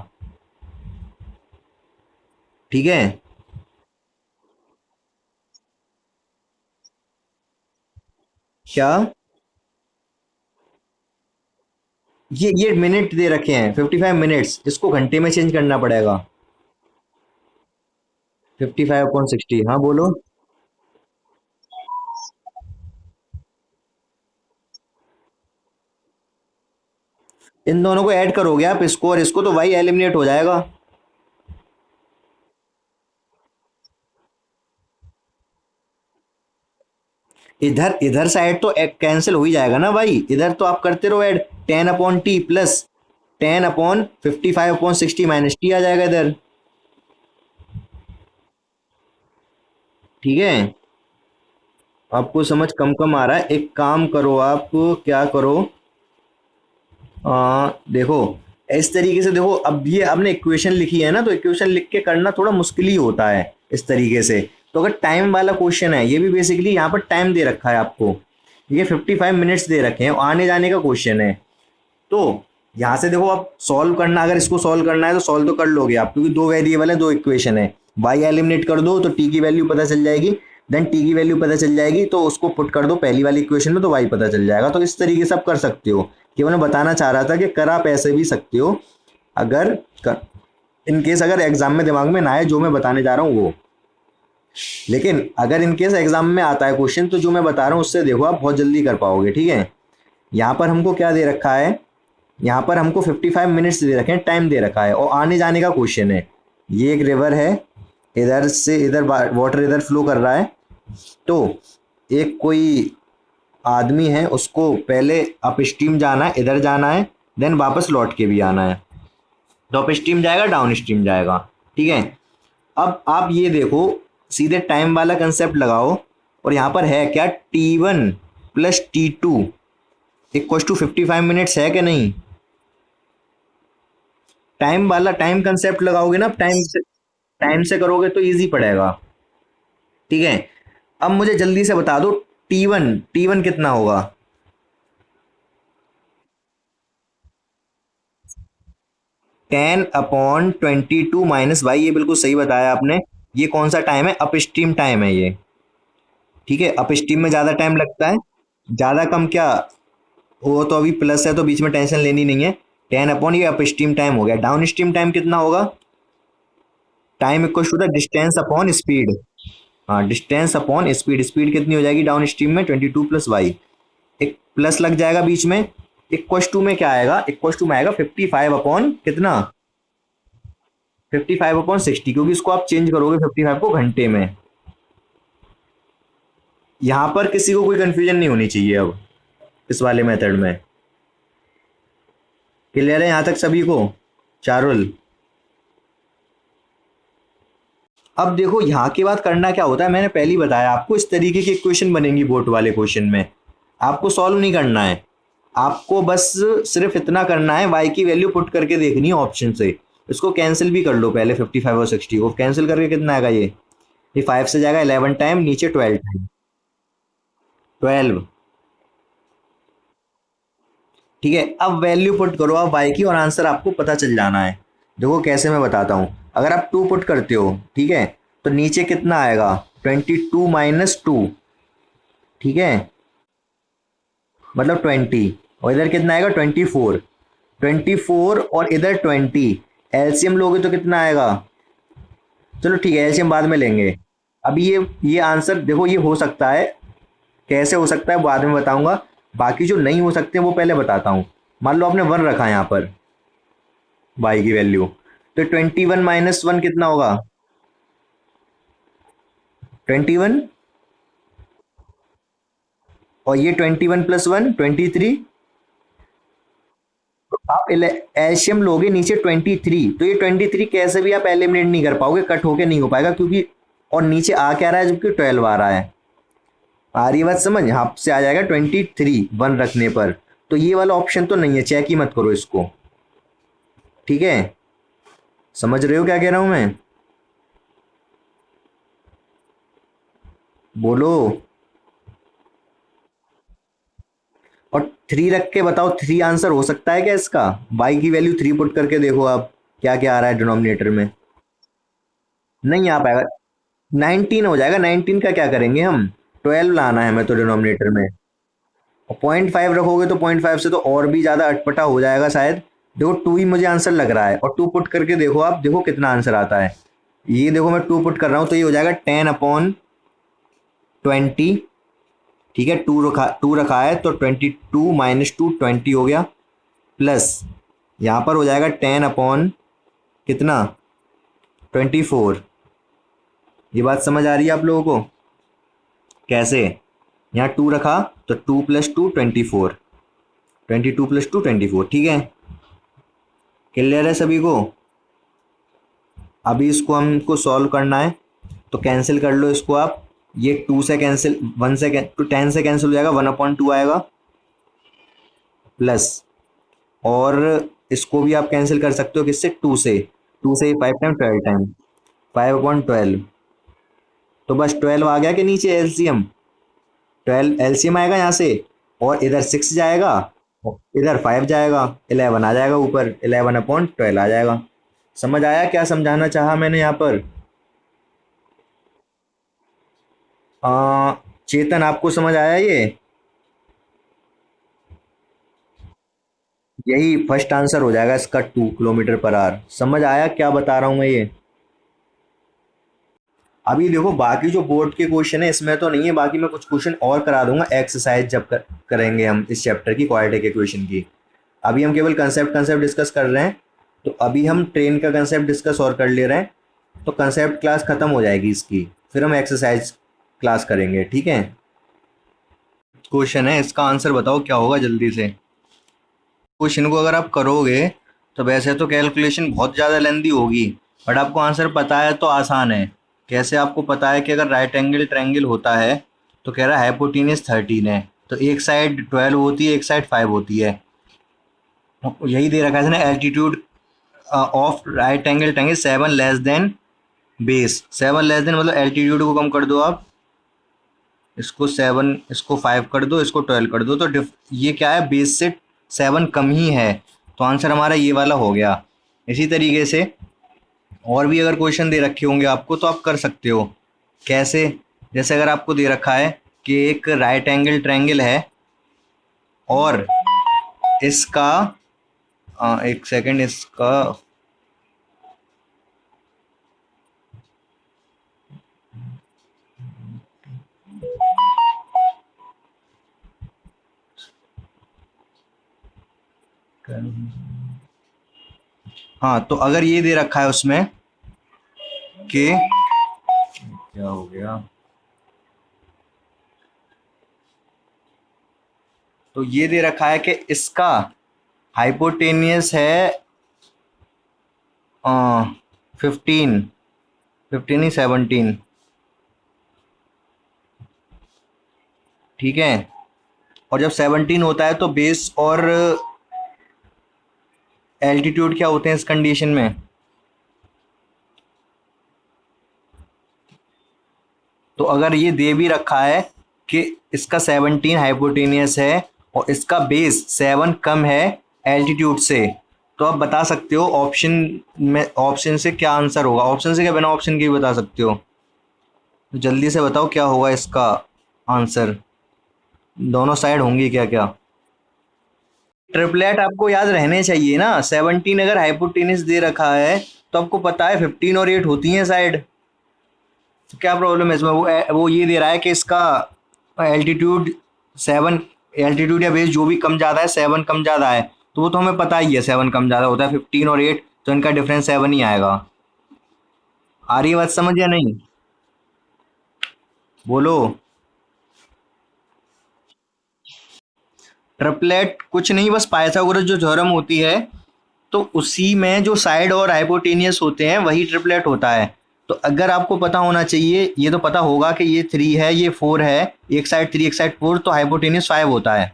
[SPEAKER 3] ठीक है। क्या? ये मिनट दे रखे हैं 55 मिनट्स, इसको घंटे में चेंज करना पड़ेगा। 55/60, हाँ बोलो। इन दोनों को ऐड करोगे आप, इसको और इसको, तो वाई एलिमिनेट हो जाएगा। इधर इधर साइड तो कैंसिल हो ही जाएगा ना भाई, इधर तो आप करते रहो add, 10/t plus 10/55/60 minus t आ जाएगा इधर, ठीक है। आपको समझ कम कम आ रहा है, एक काम करो आप, क्या करो, देखो इस तरीके से देखो, अब ये आपने इक्वेशन लिखी है ना, तो इक्वेशन लिख के करना थोड़ा मुश्किल ही होता है इस तरीके से। तो अगर टाइम वाला क्वेश्चन है, ये भी बेसिकली यहाँ पर टाइम दे रखा है आपको, ये 55 मिनट्स दे रखे हैं, आने जाने का क्वेश्चन है। तो यहाँ से देखो, आप सॉल्व करना, अगर इसको सॉल्व करना है तो सॉल्व तो कर लोगे आप, क्योंकि दो वेरिएबल है, दो इक्वेशन है। वाई एलिमिनेट कर दो तो टी की वैल्यू पता चल जाएगी, देन टी की वैल्यू पता चल जाएगी तो उसको पुट कर दो पहली वाली इक्वेशन में, तो वाई पता चल जाएगा। तो इस तरीके से आप कर सकते हो, केवल मैं बताना चाह रहा था कि कर आप ऐसे भी सकते हो, अगर इन केस अगर एग्जाम में दिमाग में ना आए जो मैं बताने जा रहा हूँ वो। लेकिन अगर इन केस एग्जाम में आता है क्वेश्चन, तो जो मैं बता रहा हूँ उससे देखो आप बहुत जल्दी कर पाओगे, ठीक है। यहाँ पर हमको क्या दे रखा है, यहाँ पर हमको 55 मिनट्स दे रखे हैं, टाइम दे रखा है, और आने जाने का क्वेश्चन है। ये एक रिवर है, इधर से इधर वाटर इधर फ्लो कर रहा है, तो एक कोई आदमी है, उसको पहले अप स्ट्रीम जाना है, इधर जाना है, देन वापस लौट के भी आना है, तो अप स्ट्रीम जाएगा डाउन स्ट्रीम जाएगा, ठीक है। अब आप ये देखो, सीधे टाइम वाला कंसेप्ट लगाओ, और यहाँ पर है क्या, T1 plus T2 equal to 55 minutes है कि नहीं। टाइम वाला टाइम कंसेप्ट लगाओगे ना, टाइम से करोगे तो इजी पड़ेगा, ठीक है। अब मुझे जल्दी से बता दो, टी वन कितना होगा। 10/22 माइनस वाई, ये बिल्कुल सही बताया आपने। ये कौन सा टाइम है, अप स्ट्रीम टाइम है ये, ठीक है। अप स्ट्रीम में ज्यादा टाइम लगता है, ज्यादा कम क्या, वो तो अभी प्लस है तो बीच में टेंशन लेनी नहीं है। 10 ये अप स्ट्रीम टाइम हो गया, डाउन स्ट्रीम टाइम कितना होगा, time equal to the distance upon speed. हाँ, डिस्टेंस अपॉन स्पीड, स्पीड कितनी हो जाएगी डाउन स्ट्रीम में, 22 प्लस वाई, एक प्लस लग जाएगा बीच में। इक्वल टू में क्या आएगा, इक्वल टू में आएगा 55 अपॉन कितना, 55/60, क्योंकि इसको आप चेंज करोगे 55 को घंटे में। यहां पर किसी को कोई कंफ्यूजन नहीं होनी चाहिए अब इस वाले मेथड में। क्लियर है यहां तक सभी को, चारुल? अब देखो यहाँ के बाद करना क्या होता है, मैंने पहले ही बताया आपको, इस तरीके की इक्वेशन बनेंगी बोर्ड वाले क्वेश्चन में, आपको सॉल्व नहीं करना है, आपको बस सिर्फ इतना करना है, वाई की वैल्यू पुट करके देखनी है ऑप्शन से। इसको कैंसिल भी कर लो पहले, 55 और 60 को कैंसिल करके कितना आएगा, ये 5 से जाएगा 11 टाइम, नीचे 12 टाइम, 12, ठीक है। अब वैल्यू पुट करो आप वाई की, और आंसर आपको पता चल जाना है। देखो कैसे मैं बताता हूँ, अगर आप 2 पुट करते हो, ठीक है, तो नीचे कितना आएगा, 22 - 2, ठीक है, मतलब 20, और इधर कितना आएगा 24, 24 और इधर 20, एलसीएम लोगे तो कितना आएगा, चलो ठीक है एलसीएम बाद में लेंगे। अभी ये आंसर देखो, ये हो सकता है, कैसे हो सकता है बाद में बताऊंगा। बाकी जो नहीं हो सकते वो पहले बताता हूँ। मान लो आपने 1 रखा है यहाँ पर y की वैल्यू, तो 21 माइनस 1 कितना होगा? 21, और ये 21 प्लस 1 23। आप एलसीएम लोगे नीचे 23, तो ये 23 कैसे भी आप एलिमिनेट नहीं कर पाओगे, कट होके नहीं हो पाएगा, क्योंकि और नीचे आ क्या रहा है, जबकि 12 आ रहा है। आ रही है बात समझ? हाफ से आ जाएगा 23 1 रखने पर। तो ये वाला ऑप्शन तो नहीं है, चेक ही मत करो इसको, ठीक है? समझ रहे हो क्या कह रहा हूं मैं? बोलो। और 3 रख के बताओ, 3 आंसर हो सकता है क्या इसका? y की वैल्यू 3 पुट करके देखो आप, क्या क्या आ रहा है डिनोमिनेटर में। नहीं आ पाएगा। 19 हो जाएगा। 19 का क्या करेंगे हम? 12 लाना है हमें तो डिनोमिनेटर में। और 0.5 रखोगे तो 0.5 से तो और भी ज्यादा अटपटा हो जाएगा शायद। देखो 2 ही मुझे आंसर लग रहा है, और 2 पुट करके देखो आप, देखो कितना आंसर आता है। ये देखो मैं 2 पुट कर रहा हूं, तो ये हो जाएगा 10/20। ठीक है, 2 रखा है तो 22 माइनस 2 20 हो गया, प्लस यहाँ पर हो जाएगा 10 कितना, 24। ये बात समझ आ रही है आप लोगों को? कैसे? यहाँ 2 रखा तो 2 प्लस 2 24, 22 प्लस 2 24। ठीक है, क्लियर है सभी को? अभी इसको हमको सॉल्व करना है, तो कैंसिल कर लो इसको आप। ये 2 से कैंसिल, 1 से तो 10 से कैंसिल हो जाएगा, 1/2 आएगा, प्लस, और इसको भी आप कैंसिल कर सकते हो किससे? 2 से। 2 से 5 टाइम 12 टाइम, 5/12। तो बस 12 आ गया कि नीचे एलसीएम? 12 एलसीएम आएगा यहाँ से, और इधर 6 जाएगा, इधर 5 जाएगा, 11 आ जाएगा ऊपर, 11/12 आ जाएगा। समझ आया क्या समझाना चाहा मैंने यहाँ पर? चेतन, आपको समझ आया ये? यही फर्स्ट आंसर हो जाएगा इसका, 2 किलोमीटर पर आवर। समझ आया क्या बता रहा हूँ मैं ये? अभी देखो बाकी जो बोर्ड के क्वेश्चन है इसमें तो नहीं है, बाकी मैं कुछ क्वेश्चन और करा दूंगा एक्सरसाइज जब करेंगे हम इस चैप्टर की क्वाड्रेटिक इक्वेशन की। अभी हम केवल कंसेप्ट डिस्कस कर रहे हैं, तो अभी हम ट्रेन का कंसेप्ट डिस्कस और कर ले रहे हैं, तो कंसेप्ट क्लास खत्म हो जाएगी इसकी, फिर हम एक्सरसाइज क्लास करेंगे, ठीक है? क्वेश्चन है, इसका आंसर बताओ क्या होगा जल्दी से। क्वेश्चन को अगर आप करोगे तो वैसे तो कैलकुलेशन बहुत ज़्यादा लेंदी होगी, बट आपको आंसर पता है तो आसान है। कैसे आपको पता है कि अगर राइट एंगल ट्रायंगल होता है तो कह रहा है हाइपोटेन्यूज 13 है, तो एक साइड 12 होती है, एक साइड 5 होती है। यही दे रखा है ना, altitude of right angle triangle 7 less than base. 7 less than मतलब एल्टीट्यूड को कम कर दो आप, इसको 7, इसको 5 कर दो, इसको 12 कर दो, तो ये क्या है, बेस से 7 कम ही है, तो आंसर हमारा ये वाला हो गया। इसी तरीके से और भी अगर क्वेश्चन दे रखे होंगे आपको तो आप कर सकते हो। कैसे? जैसे अगर आपको दे रखा है कि एक राइट एंगल ट्रायंगल है और इसका एक सेकंड, इसका हाँ, तो अगर ये दे रखा है उसमें कि क्या हो गया, तो ये दे रखा है कि इसका हाइपोटेनियस है 15 ही 17, ठीक है? और जब 17 होता है तो बेस और एल्टीट्यूड क्या होते हैं इस कंडीशन में? तो अगर ये दे भी रखा है कि इसका 17 हाइपोटेनियस है और इसका बेस 7 कम है एल्टीट्यूड से, तो आप बता सकते हो ऑप्शन में, ऑप्शन से क्या आंसर होगा। ऑप्शन से क्या, बिना ऑप्शन के भी बता सकते हो। तो जल्दी से बताओ क्या होगा इसका आंसर, दोनों साइड होंगी क्या क्या? ट्रिपलेट आपको याद रहने चाहिए ना। 17 अगर हाइपोटेनियस दे रखा है तो आपको पता है 15 और 8 होती हैं साइड, तो क्या प्रॉब्लम है इसमें? वो ये दे रहा है कि इसका एल्टीट्यूड 7 एल्टीट्यूड या बेस जो भी कम ज़्यादा है, 7 कम ज़्यादा है, तो वो तो हमें पता ही है 7 कम ज़्यादा होता है, 15 और 8, तो इनका डिफरेंस 7 ही आएगा। आ रही है बात समझ या नहीं? बोलो। ट्रिपलेट कुछ नहीं, बस पाइथागोरस जो थ्योरम होती है, तो उसी में जो साइड और हाइपोटेनियस होते हैं वही ट्रिपलेट होता है। तो अगर आपको पता होना चाहिए, ये तो पता होगा कि ये 3 है, ये 4 है, एक साइड 3 एक साइड 4, तो हाइपोटेनियस 5 होता है।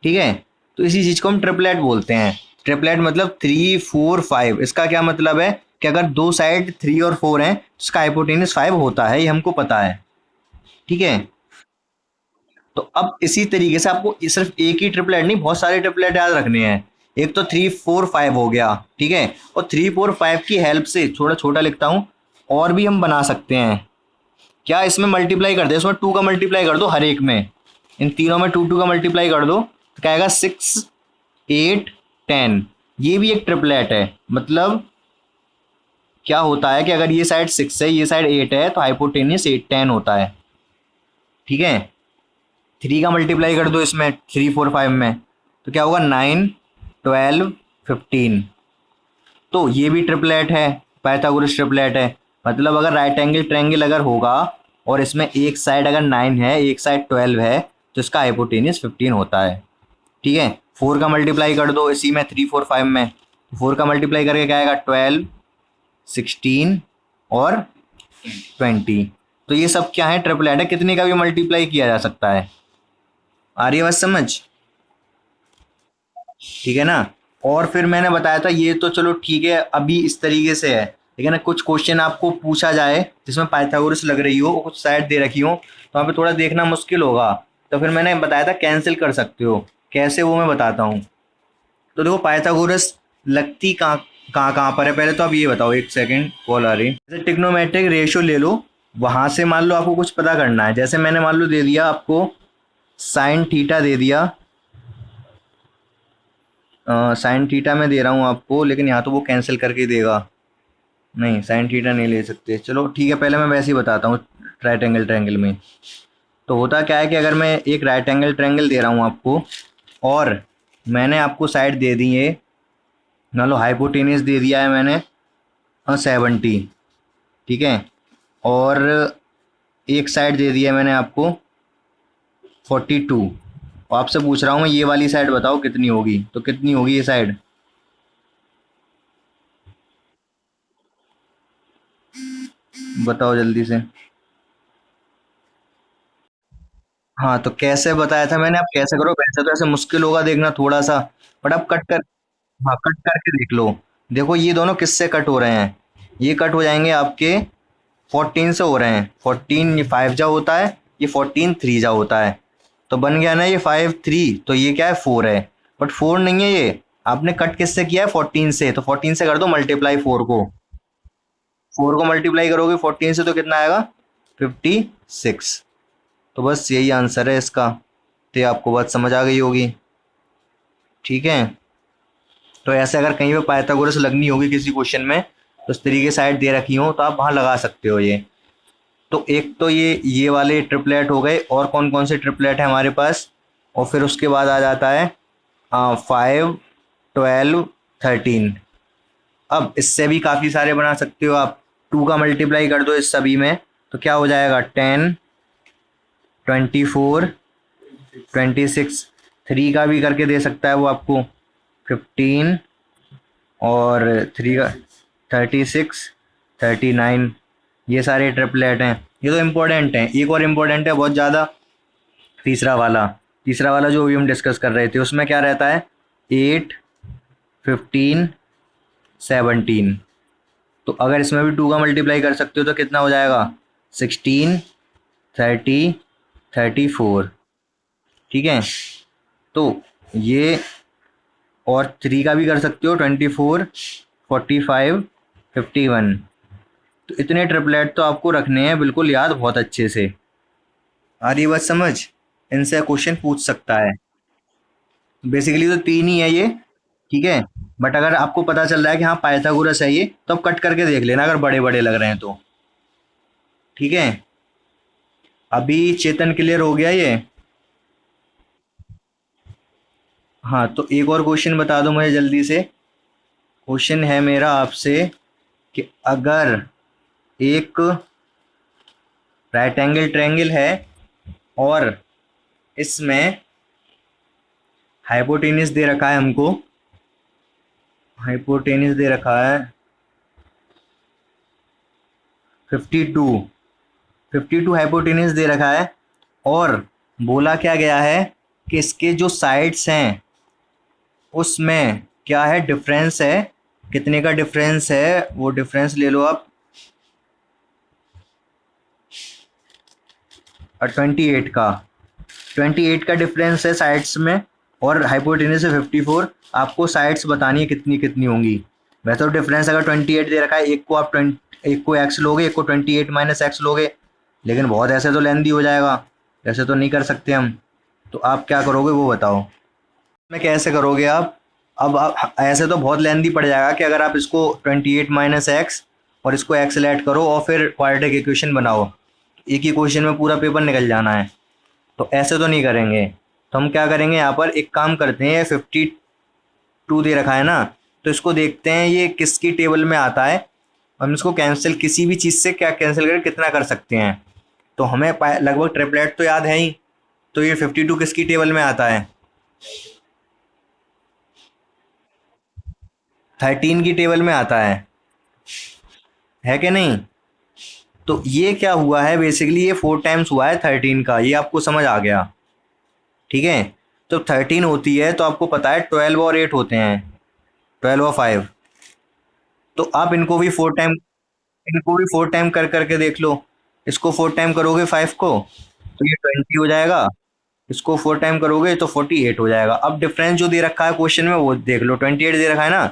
[SPEAKER 3] ठीक है, तो इसी चीज को हम ट्रिपलेट बोलते हैं। ट्रिपलेट मतलब 3 4 5। इसका क्या मतलब है कि अगर दो साइड 3 और 4 हैं तो इसका हाइपोटेनियस 5 होता है, ये हमको पता है। ठीक है, तो अब इसी तरीके से आपको सिर्फ एक ही ट्रिपलेट नहीं, बहुत सारे ट्रिपलेट याद रखने हैं। एक तो 3 4 5 हो गया, ठीक है, और 3 4 5 की हेल्प से, थोड़ा छोटा लिखता हूं, और भी हम बना सकते हैं। क्या, इसमें मल्टीप्लाई कर दे, इसमें 2 का मल्टीप्लाई कर दो, हर एक में, इन तीनों में 2 2 का मल्टीप्लाई कर दो, तो क्या आएगा 6 8 10। ये भी एक ट्रिपलेट है। मतलब क्या होता है कि अगर ये साइड 6 है, ये साइड 8 है, तो हाइपोटेनियस 8 10 होता है। ठीक है, 3 का मल्टीप्लाई कर दो इसमें 3 4 5 में, तो क्या होगा 9 12 15। तो ये भी ट्रिपलेट है, पाइथागोरस ट्रिपलेट है। मतलब अगर राइट एंगल ट्रायंगल अगर होगा और इसमें एक साइड अगर 9 है, एक साइड 12 है, तो इसका हाइपोटेनियस 15 होता है। ठीक है, 4 का मल्टीप्लाई कर दो इसी में 3 4 5 में, 4 का मल्टीप्लाई करके क्या आएगा 12 16 और 20। तो ये सब क्या है, ट्रिपलेट है, कितने का भी मल्टीप्लाई किया जा सकता है। आ रही है बात समझ? ठीक है ना। और फिर मैंने बताया था, ये तो चलो ठीक है, अभी इस तरीके से है, लेकिन कुछ क्वेश्चन आपको पूछा जाए जिसमें पाइथागोरस लग रही हो, कुछ साइड दे रखी हो, तो वहाँ पे थोड़ा देखना मुश्किल होगा, तो फिर मैंने बताया था कैंसिल कर सकते हो। कैसे, वो मैं बताता हूँ। तो देखो, पाइथागोरस लगती कहाँ कहाँ कहाँ पर है, पहले तो आप ये बताओ, एक सेकेंड कॉल आ रही। जैसे टिग्नोमेट्रिक रेशियो ले लो, वहां से मान लो आपको कुछ पता करना है। जैसे मैंने मान लो दे दिया आपको साइन थीटा दे दिया, साइन थीटा में दे रहा हूँ आपको, लेकिन यहाँ तो वो कैंसिल करके ही देगा। नहीं, साइन थीटा नहीं ले सकते, चलो ठीक है, पहले मैं वैसे ही बताता हूँ। राइट एंगल ट्रायंगल में तो होता क्या है कि अगर मैं एक राइट एंगल ट्रायंगल दे रहा हूँ आपको, और मैंने आपको साइड दे दी है, मान लो हाइपोटेनियस दे दिया है मैंने 70, ठीक है, और एक साइड दे दिया है मैंने आपको 42, और आपसे पूछ रहा हूँ मैं ये वाली साइड बताओ कितनी होगी, तो कितनी होगी ये साइड? बताओ जल्दी से। हाँ, तो कैसे बताया था मैंने, आप कैसे करो, वैसे तो ऐसे मुश्किल होगा देखना थोड़ा सा, बट आप कट कर, हाँ कट करके देख लो। देखो ये दोनों किससे कट हो रहे हैं, ये कट हो जाएंगे आपके 14 से हो रहे हैं। 14 ये 5 जा होता है, ये 14 3 जा होता है, तो बन गया ना ये 5 3, तो ये क्या है 4 है, बट 4 नहीं है ये, आपने कट किससे किया है 14 से, तो 14 से कर दो मल्टीप्लाई 4 को, 4 को मल्टीप्लाई करोगे 14 से तो कितना आएगा 56। तो बस यही आंसर है इसका। तो ये आपको बात समझ आ गई होगी। ठीक है, तो ऐसे अगर कहीं पे पाइथागोरस लगनी होगी किसी क्वेश्चन में, तो इस तरीके साइड दे रखी हो तो आप वहां लगा सकते हो ये। तो एक तो ये वाले ट्रिपलेट हो गए, और कौन कौन से ट्रिपलेट है हमारे पास, और फिर उसके बाद आ जाता है 5 12 13। अब इससे भी काफ़ी सारे बना सकते हो आप। 2 का मल्टीप्लाई कर दो इस सभी में, तो क्या हो जाएगा 10 24 26। 3 का भी करके दे सकता है वो आपको 15, और 3 का 36 39। ये सारे ट्रिपलेट हैं, ये तो इम्पोर्टेंट हैं। एक और इम्पोर्टेंट है बहुत ज़्यादा, तीसरा वाला जो अभी हम डिस्कस कर रहे थे, उसमें क्या रहता है 8 15 17। तो अगर इसमें भी 2 का मल्टीप्लाई कर सकते हो तो कितना हो जाएगा 16 30 34। ठीक है, तो ये, और 3 का भी कर सकते हो 24 45 51। तो इतने ट्रिपलेट तो आपको रखने हैं बिल्कुल याद, बहुत अच्छे से। आ रही बात समझ? इनसे क्वेश्चन पूछ सकता है। बेसिकली तो 3 ही है ये। ठीक है, बट अगर आपको पता चल रहा है कि हाँ पाइथागोरस है ये, तो आप कट करके देख लेना अगर बड़े बड़े लग रहे हैं तो। ठीक है, अभी चेतन क्लियर हो गया ये? हाँ, तो एक और क्वेश्चन बता दो मुझे जल्दी से। क्वेश्चन है मेरा आपसे कि अगर एक राइट एंगल ट्रायंगल है और इसमें हाइपोटेन्यूस दे रखा है हमको, हाइपोटेन्यूस दे रखा है 52, 52 हाइपोटेन्यूस दे रखा है, और बोला क्या गया है कि इसके जो साइड्स हैं उसमें क्या है, डिफरेंस है। कितने का डिफरेंस है, वो डिफरेंस ले लो आप, 28 का, 28 का डिफरेंस है साइड्स में, और हाइपोटेन्यूस है 54। आपको साइड्स बतानी है कितनी कितनी होंगी। वैसे तो डिफरेंस अगर 28 दे रखा है, एक को आप 20, एक को एक्स लोगे, एक को 28 माइनस एक्स लोगे, लेकिन बहुत ऐसे तो लेंदी हो जाएगा, ऐसे तो नहीं कर सकते हम। तो आप क्या करोगे वो बताओ। में कैसे करोगे आप? अब आप ऐसे तो बहुत लेंदी पड़ जाएगा कि अगर आप इसको 28 माइनस एक्स और इसको एक्स ऐड करो और फिर क्वाड्रेटिक इक्वेशन बनाओ, एक ही क्वेश्चन में पूरा पेपर निकल जाना है। तो ऐसे तो नहीं करेंगे। तो हम क्या करेंगे, यहाँ पर एक काम करते हैं, 52 दे रखा है ना, तो इसको देखते हैं ये किसकी टेबल में आता है। हम इसको कैंसिल, किसी भी चीज़ से क्या कैंसिल करके कितना कर सकते हैं। तो हमें लगभग ट्रिपलेट तो याद है ही। तो ये 52 किसकी टेबल में आता है, 13 की टेबल में आता है कि नहीं? तो ये क्या हुआ है, बेसिकली ये 4 टाइम्स हुआ है 13 का, ये आपको समझ आ गया, ठीक है। तो 13 होती है तो आपको पता है 12 और 8 होते हैं, 12 और 5। तो आप इनको भी 4 टाइम, इनको भी 4 टाइम कर करके देख लो। इसको 4 टाइम करोगे 5 को तो ये 20 हो जाएगा, इसको 4 टाइम करोगे तो 48 हो जाएगा। अब डिफरेंस जो दे रखा है क्वेश्चन में वो देख लो, 28 दे रखा है ना,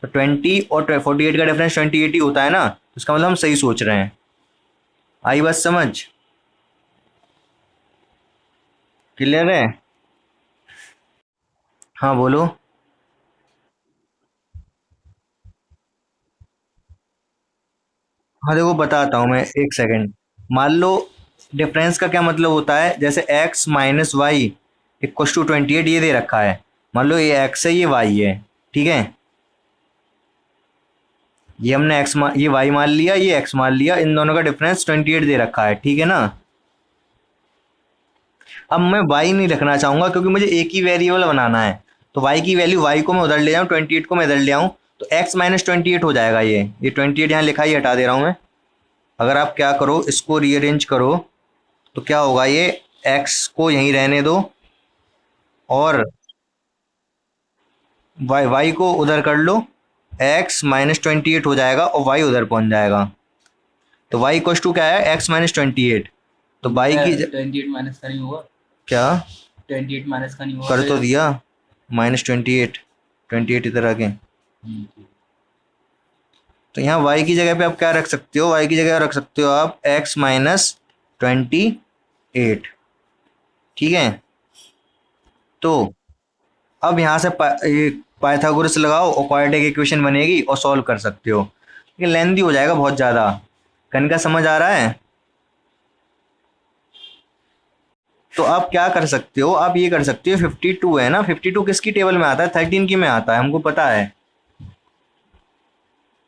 [SPEAKER 3] तो 20 और 48 का डिफरेंस 28 ही होता है ना, इसका मतलब हम सही सोच रहे हैं। आई बात समझ? क्लियर है? हाँ बोलो। हाँ देखो बताता हूँ मैं, एक सेकंड। मान लो डिफरेंस का क्या मतलब होता है, जैसे x minus Y equal to 28 ये दे रखा है। मान लो ये x है, ये y है, ठीक है। ये हमने ये y मान लिया, ये x मान लिया, इन दोनों का डिफरेंस 28 दे रखा है, ठीक है ना। अब मैं y नहीं रखना चाहूंगा क्योंकि मुझे एक ही वेरिएबल बनाना है। तो y की वैल्यू, y को मैं उधर ले जाऊँ, 28 को मैं इधर ले आऊँ, तो x माइनस 28 हो जाएगा। ये 28 यहाँ लिखा ही हटा दे रहा हूँ मैं। अगर आप क्या करो, इसको रीअरेंज करो तो क्या होगा, ये x को यहीं रहने दो और y को उधर कर लो, x माइनस 28 हो जाएगा और y उधर पहुंच जाएगा। तो y इक्वल टू क्या है, x माइनस 28। तो y की
[SPEAKER 2] 28 माइनस का नहीं होगा,
[SPEAKER 3] क्या
[SPEAKER 2] 28 माइनस का नहीं होगा,
[SPEAKER 3] कर तो दिया, माइनस 28, 28 इधर आके। तो यहाँ y की जगह पे आप क्या रख सकते हो, y की जगह रख सकते हो आप x माइनस 28, ठीक है। तो अब यहाँ से पाइथागोरस लगाओ और क्वाड्रेटिक इक्वेशन बनेगी और सॉल्व कर सकते हो, लेकिन लेंदी हो जाएगा बहुत ज़्यादा। कन का समझ आ रहा है? तो आप क्या कर सकते हो, आप ये कर सकते हो, 52 है ना, 52 किसकी टेबल में आता है, 13 की में आता है, हमको पता है।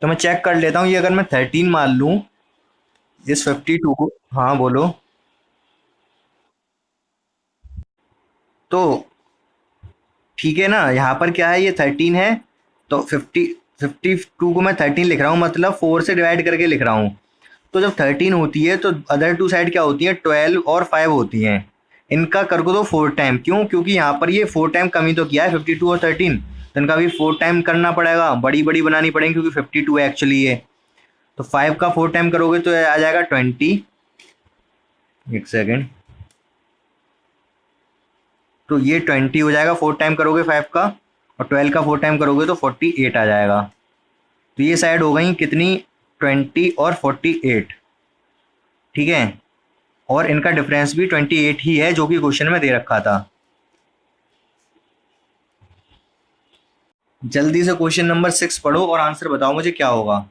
[SPEAKER 3] तो मैं चेक कर लेता हूँ, ये अगर मैं 13 मान लूँ इस 52 को। हाँ बोलो। तो ठीक है ना, यहाँ पर क्या है, ये 13 है, तो 52 को मैं 13 लिख रहा हूँ, मतलब 4 से डिवाइड करके लिख रहा हूँ। तो जब 13 होती है तो अदर टू साइड क्या होती है, 12 और 5 होती हैं। इनका कर दो 4 टाइम, क्यों? क्योंकि यहाँ पर ये 4 टाइम कमी तो किया है 52 और 13, तो इनका भी 4 टाइम करना पड़ेगा, बड़ी बड़ी बनानी पड़ेगी क्योंकि 52 है एक्चुअली ये। तो 5 का 4 टाइम करोगे तो आ जाएगा 20। एक सेकेंड। तो ये 20 हो जाएगा, 4 टाइम करोगे 5 का, और 12 का 4 टाइम करोगे तो 48 आ जाएगा। तो ये साइड हो गई कितनी, 20 और 48, ठीक है। और इनका डिफरेंस भी 28 ही है जो कि क्वेश्चन में दे रखा था। जल्दी से क्वेश्चन नंबर 6 पढ़ो और आंसर बताओ मुझे क्या होगा।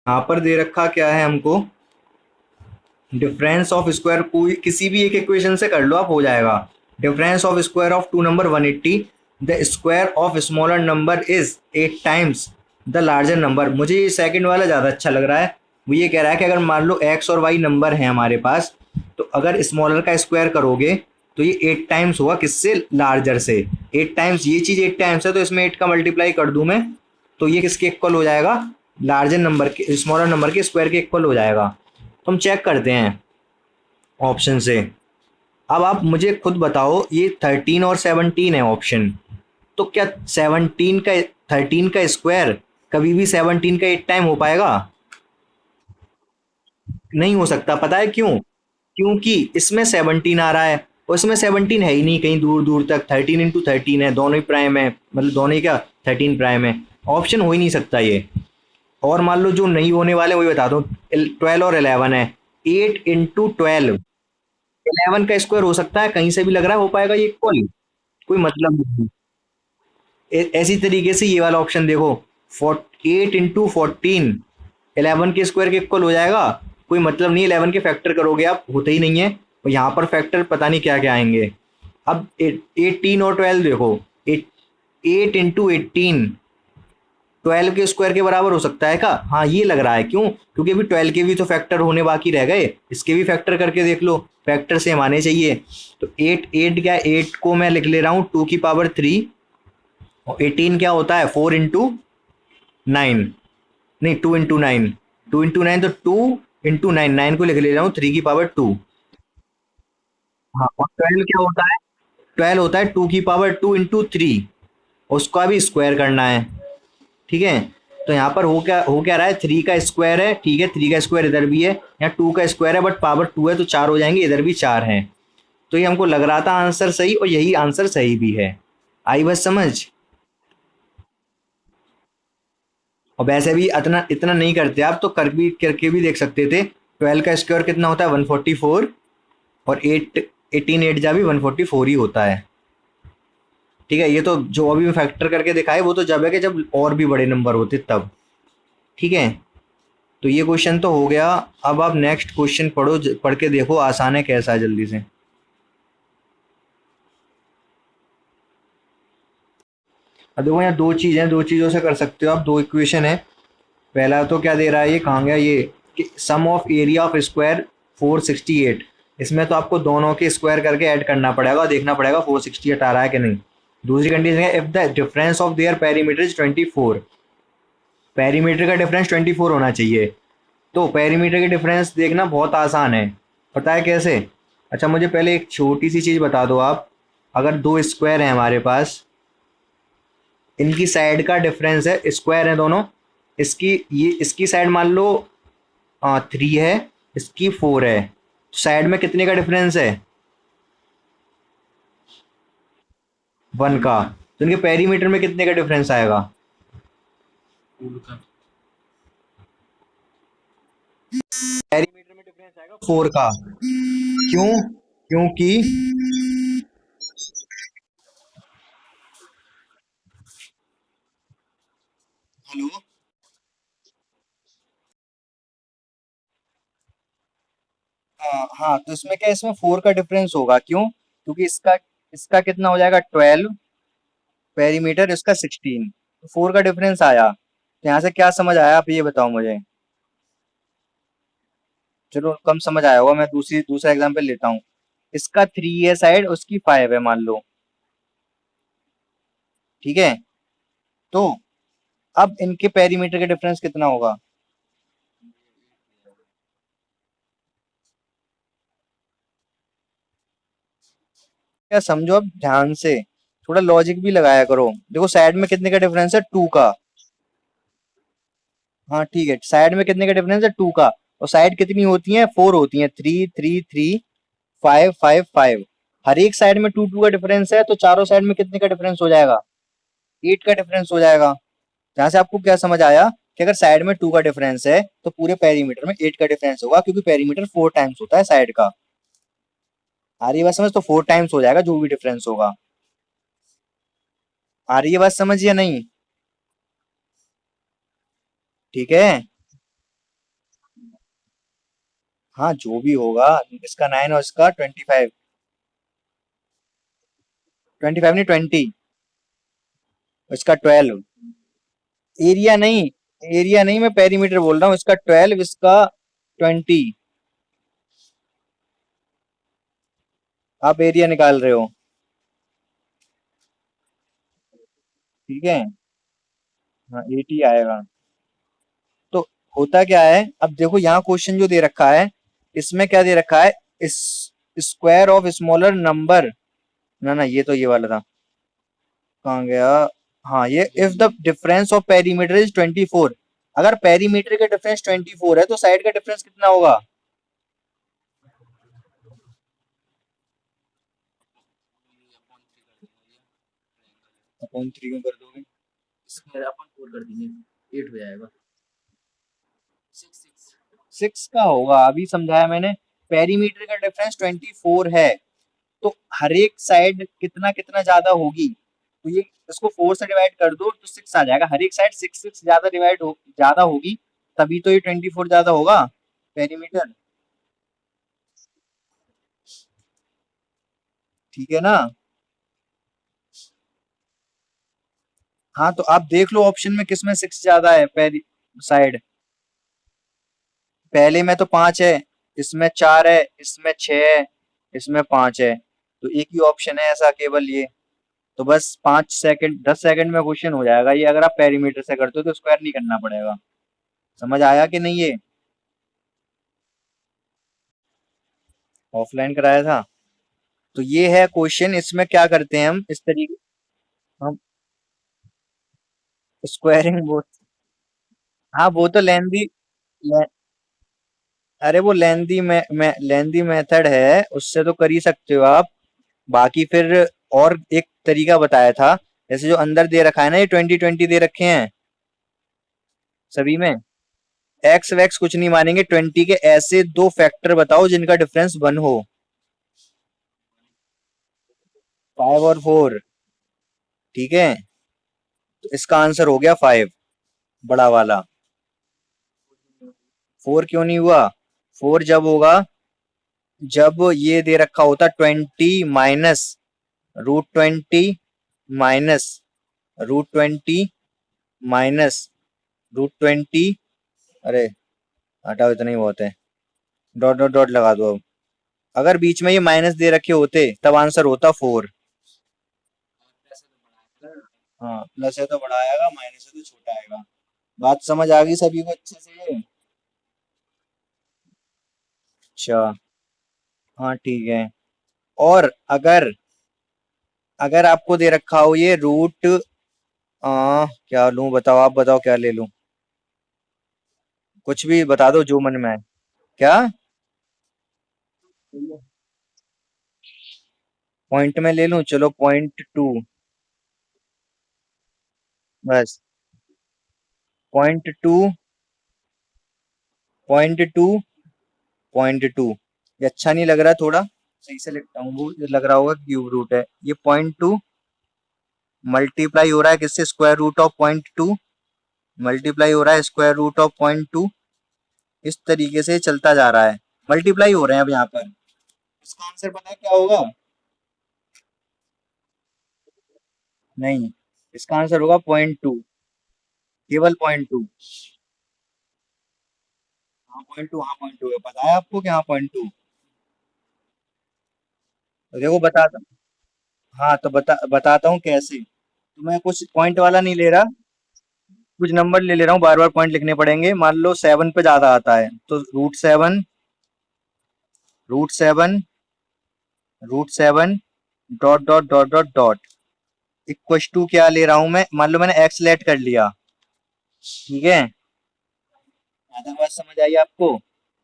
[SPEAKER 3] यहाँ पर दे रखा क्या है हमको, डिफरेंस ऑफ स्क्वायर, कोई किसी भी एक इक्वेशन से कर लो आप, हो जाएगा।
[SPEAKER 1] Difference of square of two number 180, the square of smaller number is 8 times the larger number. मुझे ये सेकंड वाला ज़्यादा अच्छा लग रहा है। वो ये कह रहा है कि अगर मान लो एक्स और वाई नंबर है हमारे पास, तो अगर स्मॉलर का स्क्वायर करोगे तो ये 8 टाइम्स होगा किससे, लार्जर से। 8 टाइम्स, ये चीज़ 8 टाइम्स है तो इसमें 8 का मल्टीप्लाई कर दूं मैं, तो ये किसके इक्वल हो जाएगा, लार्जर नंबर के, स्मॉलर नंबर के स्क्वायर के इक्वल हो जाएगा। तो हम चेक करते हैं ऑप्शन से। अब आप मुझे खुद बताओ, ये 13 और 17 है ऑप्शन, तो क्या 17 का 13 का स्क्वायर कभी भी 17 का 8 टाइम हो पाएगा? नहीं हो सकता। पता है क्यों? क्योंकि इसमें 17 आ रहा है और इसमें 17 है ही नहीं कहीं दूर दूर तक। 13 × 13 है, दोनों ही प्राइम है, मतलब दोनों ही क्या, 13 प्राइम है। ऑप्शन हो ही नहीं सकता ये। और मान लो जो नहीं होने वाले वही बता दो, 12 और 11 है, 8 × 12, 11 का स्क्वायर हो सकता है, कहीं से भी लग रहा है, हो पाएगा ये इक्वल? कोई मतलब नहीं। ऐसी तरीके से ये वाला ऑप्शन देखो, 8 × 14, 11 के स्क्वायर के इक्वल हो जाएगा, कोई मतलब नहीं। 11 के फैक्टर करोगे आप, होते ही नहीं है। और यहाँ पर फैक्टर पता नहीं क्या क्या आएंगे। अब 18 और 12 देखो, 8 × 18, 12 के स्क्वायर के बराबर हो सकता है क्या? हाँ, ये लग रहा है। क्यों? क्योंकि अभी 12 के भी तो फैक्टर होने बाकी रह गए, इसके भी फैक्टर करके देख लो, फैक्टर सेम आने चाहिए। तो 8 क्या, 8 को मैं लिख ले रहा हूँ 2 की पावर 3, और 18 क्या होता है, 4 × 9, नहीं 2 × 9, 2 × 9 तो 2 × 9, 9 को लिख ले रहा हूँ 3 की पावर 2। हाँ, और 12 क्या होता है, 12 होता है 2 की पावर 2 × 3, उसका भी स्क्वायर करना है। ठीक है, तो यहाँ पर हो क्या रहा है, 3 का स्क्वायर है, ठीक है, 3 का स्क्वायर इधर भी है, यहाँ 2 का स्क्वायर है बट पावर 2 है तो 4 हो जाएंगे, इधर भी 4 है। तो ये हमको लग रहा था आंसर सही, और यही आंसर सही भी है। आई बस समझ। और वैसे भी इतना इतना नहीं करते आप, तो करके भी देख सकते थे। 12 का स्क्वायर कितना होता है, 144, और 18 8 जा भी 144 ही होता है। ठीक है, ये तो जो अभी फैक्टर करके दिखाए वो तो जब है कि जब और भी बड़े नंबर होते तब। ठीक है, तो ये क्वेश्चन तो हो गया। अब आप नेक्स्ट क्वेश्चन पढ़ो, पढ़ के देखो आसान है कैसा है, जल्दी से। अब देखो यहाँ दो चीज़ें, दो चीज़ों से कर सकते हो आप, दो इक्वेशन है। पहला तो क्या दे रहा है, ये कहाँ गया ये, कि सम ऑफ एरिया ऑफ स्क्वायर 468। इसमें तो आपको दोनों के स्क्वायर करके ऐड करना पड़ेगा, देखना पड़ेगा 468 आ रहा है कि नहीं। दूसरी कंडीशन है, if the difference of their perimeter is 24, perimeter का डिफरेंस 24 होना चाहिए। तो पेरीमीटर की डिफरेंस देखना बहुत आसान है। पता है कैसे? अच्छा, मुझे पहले एक छोटी सी चीज़ बता दो आप। अगर दो स्क्वायर है हमारे पास, इनकी साइड का डिफरेंस है, स्क्वायर है दोनों, इसकी ये इसकी साइड मान लो 3 है, इसकी 4 है, साइड में कितने का डिफरेंस है, 1 का। तो इनके पेरीमीटर में कितने का डिफरेंस आएगा?
[SPEAKER 2] का
[SPEAKER 1] पेरीमीटर में डिफरेंस आएगा 4 का। क्यों? क्योंकि हेलो, हाँ, तो इसमें क्या, इसमें 4 का डिफरेंस होगा। क्यों? क्योंकि इसका इसका कितना हो जाएगा, 12 पेरीमीटर, इसका 16, तो 4 का डिफरेंस आया। तो यहाँ से क्या समझ आया, आप ये बताओ मुझे। चलो, कम समझ आया होगा, मैं दूसरा एग्जांपल लेता हूँ। इसका 3 है साइड, उसकी 5 है मान लो। ठीक है, तो अब इनके पेरीमीटर का डिफरेंस कितना होगा? क्या समझो अब ध्यान से, थोड़ा लॉजिक भी लगाया करो। देखो साइड में कितने का डिफरेंस है, 2 का। हाँ ठीक है, साइड में कितने का डिफरेंस है, 2 का। और साइड कितनी होती है, 4 होती है, 3 3 3 5 5 5। हर एक साइड में 2 2 का डिफरेंस है, तो चारों साइड में कितने का डिफरेंस हो जाएगा, 8 का डिफरेंस हो जाएगा। जहां से आपको क्या समझ आया कि अगर साइड में 2 का डिफरेंस है तो पूरे पेरीमीटर में 8 का डिफरेंस होगा, क्योंकि पेरीमीटर 4 टाइम्स होता है साइड का। आ रही है बात समझ? तो 4 टाइम्स हो जाएगा जो भी डिफरेंस होगा। आ रही है बात समझ या नहीं? ठीक है, हाँ जो भी होगा, इसका 9 और इसका 25। 25 नहीं 20, इसका 12। एरिया नहीं, एरिया नहीं, मैं पेरीमीटर बोल रहा हूँ, इसका 12, इसका 20। आप एरिया निकाल रहे हो, ठीक है। हाँ 80 आएगा। तो होता क्या है, अब देखो यहाँ क्वेश्चन जो दे रखा है, इसमें क्या दे रखा है, इस स्क्वायर ऑफ स्मॉलर नंबर, ना ना ये तो ये वाला था, कहाँ गया। हाँ ये if the difference of perimeter is 24, अगर पेरीमीटर का डिफरेंस 24 है तो साइड का डिफरेंस कितना होगा।
[SPEAKER 2] अपॉन 3 कर देंगे ये ट्रायंगल है।
[SPEAKER 1] अपॉन 3 क्यों कर दोगे।
[SPEAKER 2] स्क्वायर अपन 4 कर देंगे 8 हो जाएगा। 6
[SPEAKER 1] 6 का होगा, अभी समझाया मैंने, पेरीमीटर का डिफरेंस 24 है, तो हर एक साइड कितना कितना ज्यादा होगी, तो ये इसको 4 से डिवाइड कर दो तो 6 आ जाएगा, हर एक साइड 6 ज्यादा डिवाइड हो ज्यादा होगी, तभी तो ये 24 ज्यादा होगा पेरीमीटर, ठीक है ना। हाँ तो आप देख लो ऑप्शन में किसमें 6 ज्यादा है, पेरी साइड, पहले में तो 5 है, इसमें 4 है, इसमें 6 है, इसमें 5 है, तो एक ही ऑप्शन है ऐसा केवल ये। तो बस 5 सेकंड 10 सेकंड में क्वेश्चन हो जाएगा ये, अगर आप पेरीमीटर से करते हो तो स्क्वायर नहीं करना पड़ेगा। समझ आया कि नहीं ये, ऑफलाइन कराया था। तो ये है क्वेश्चन, इसमें क्या करते हैं हम इस तरीके, हम स्क्वायरिंग वो, हाँ वो तो लेंदी, अरे वो लेंदी में लेंदी मेथड है, उससे तो कर ही सकते हो आप। बाकी फिर और एक तरीका बताया था, जैसे जो अंदर दे रखा है ना, ये 20 20 दे रखे हैं सभी में, एक्स वैक्स कुछ नहीं मानेंगे, 20 के ऐसे दो फैक्टर बताओ जिनका डिफरेंस 1 हो। 5 और 4, ठीक है, तो इसका आंसर हो गया 5, बड़ा वाला। 4 क्यों नहीं हुआ, 4 जब होगा जब ये दे रखा होता 20 माइनस √20 माइनस √20 माइनस √20, अरे हटाओ इतना ही बहुत है, डॉट डॉट डॉट लगा दो अब। अगर बीच में ये माइनस दे रखे होते तब आंसर होता 4।
[SPEAKER 2] प्लस है तो बढ़ाएगा।
[SPEAKER 1] हाँ प्लस है तो बड़ा आएगा, माइनस है तो छोटा आएगा। बात समझ आ गई सभी को अच्छे से। अच्छा, हाँ ठीक है। और अगर अगर आपको दे रखा हो ये रूट, क्या लूं बताओ, आप बताओ क्या ले लूं, कुछ भी बता दो जो मन में है। क्या पॉइंट में ले लूं, चलो 0.2, बस 0.2, 0.2, 0.2, ये अच्छा नहीं लग रहा, थोड़ा सही से लिखता हूँ, वो ये लग रहा होगा क्यूब रूट है, ये 0.2 मल्टीप्लाई हो रहा है किससे, स्क्वायर रूट ऑफ 0.2 मल्टीप्लाई हो रहा है स्क्वायर रूट ऑफ 0.2, इस तरीके से चलता जा रहा है, मल्टीप्लाई हो रहे हैं अब यहाँ पर। इसका आंसर पता है क्या होगा, नहीं, इसका आंसर होगा 0.2, केवल 0.2। हाँ 0.2, हाँ 0.2 है, पता है आपको कि हाँ 0.2। तो देखो बताता, हाँ तो बताता हूँ कैसे, तो मैं कुछ पॉइंट वाला नहीं ले रहा, कुछ नंबर ले ले रहा हूँ, बार बार पॉइंट लिखने पड़ेंगे। मान लो 7 पे ज्यादा आता है तो √7, √7, √7, dot dot dot dot dot, equal to क्या ले रहा हूं मैं, मान लो मैंने एक्स लेट कर लिया, ठीक है, आधा बात समझ आई आपको।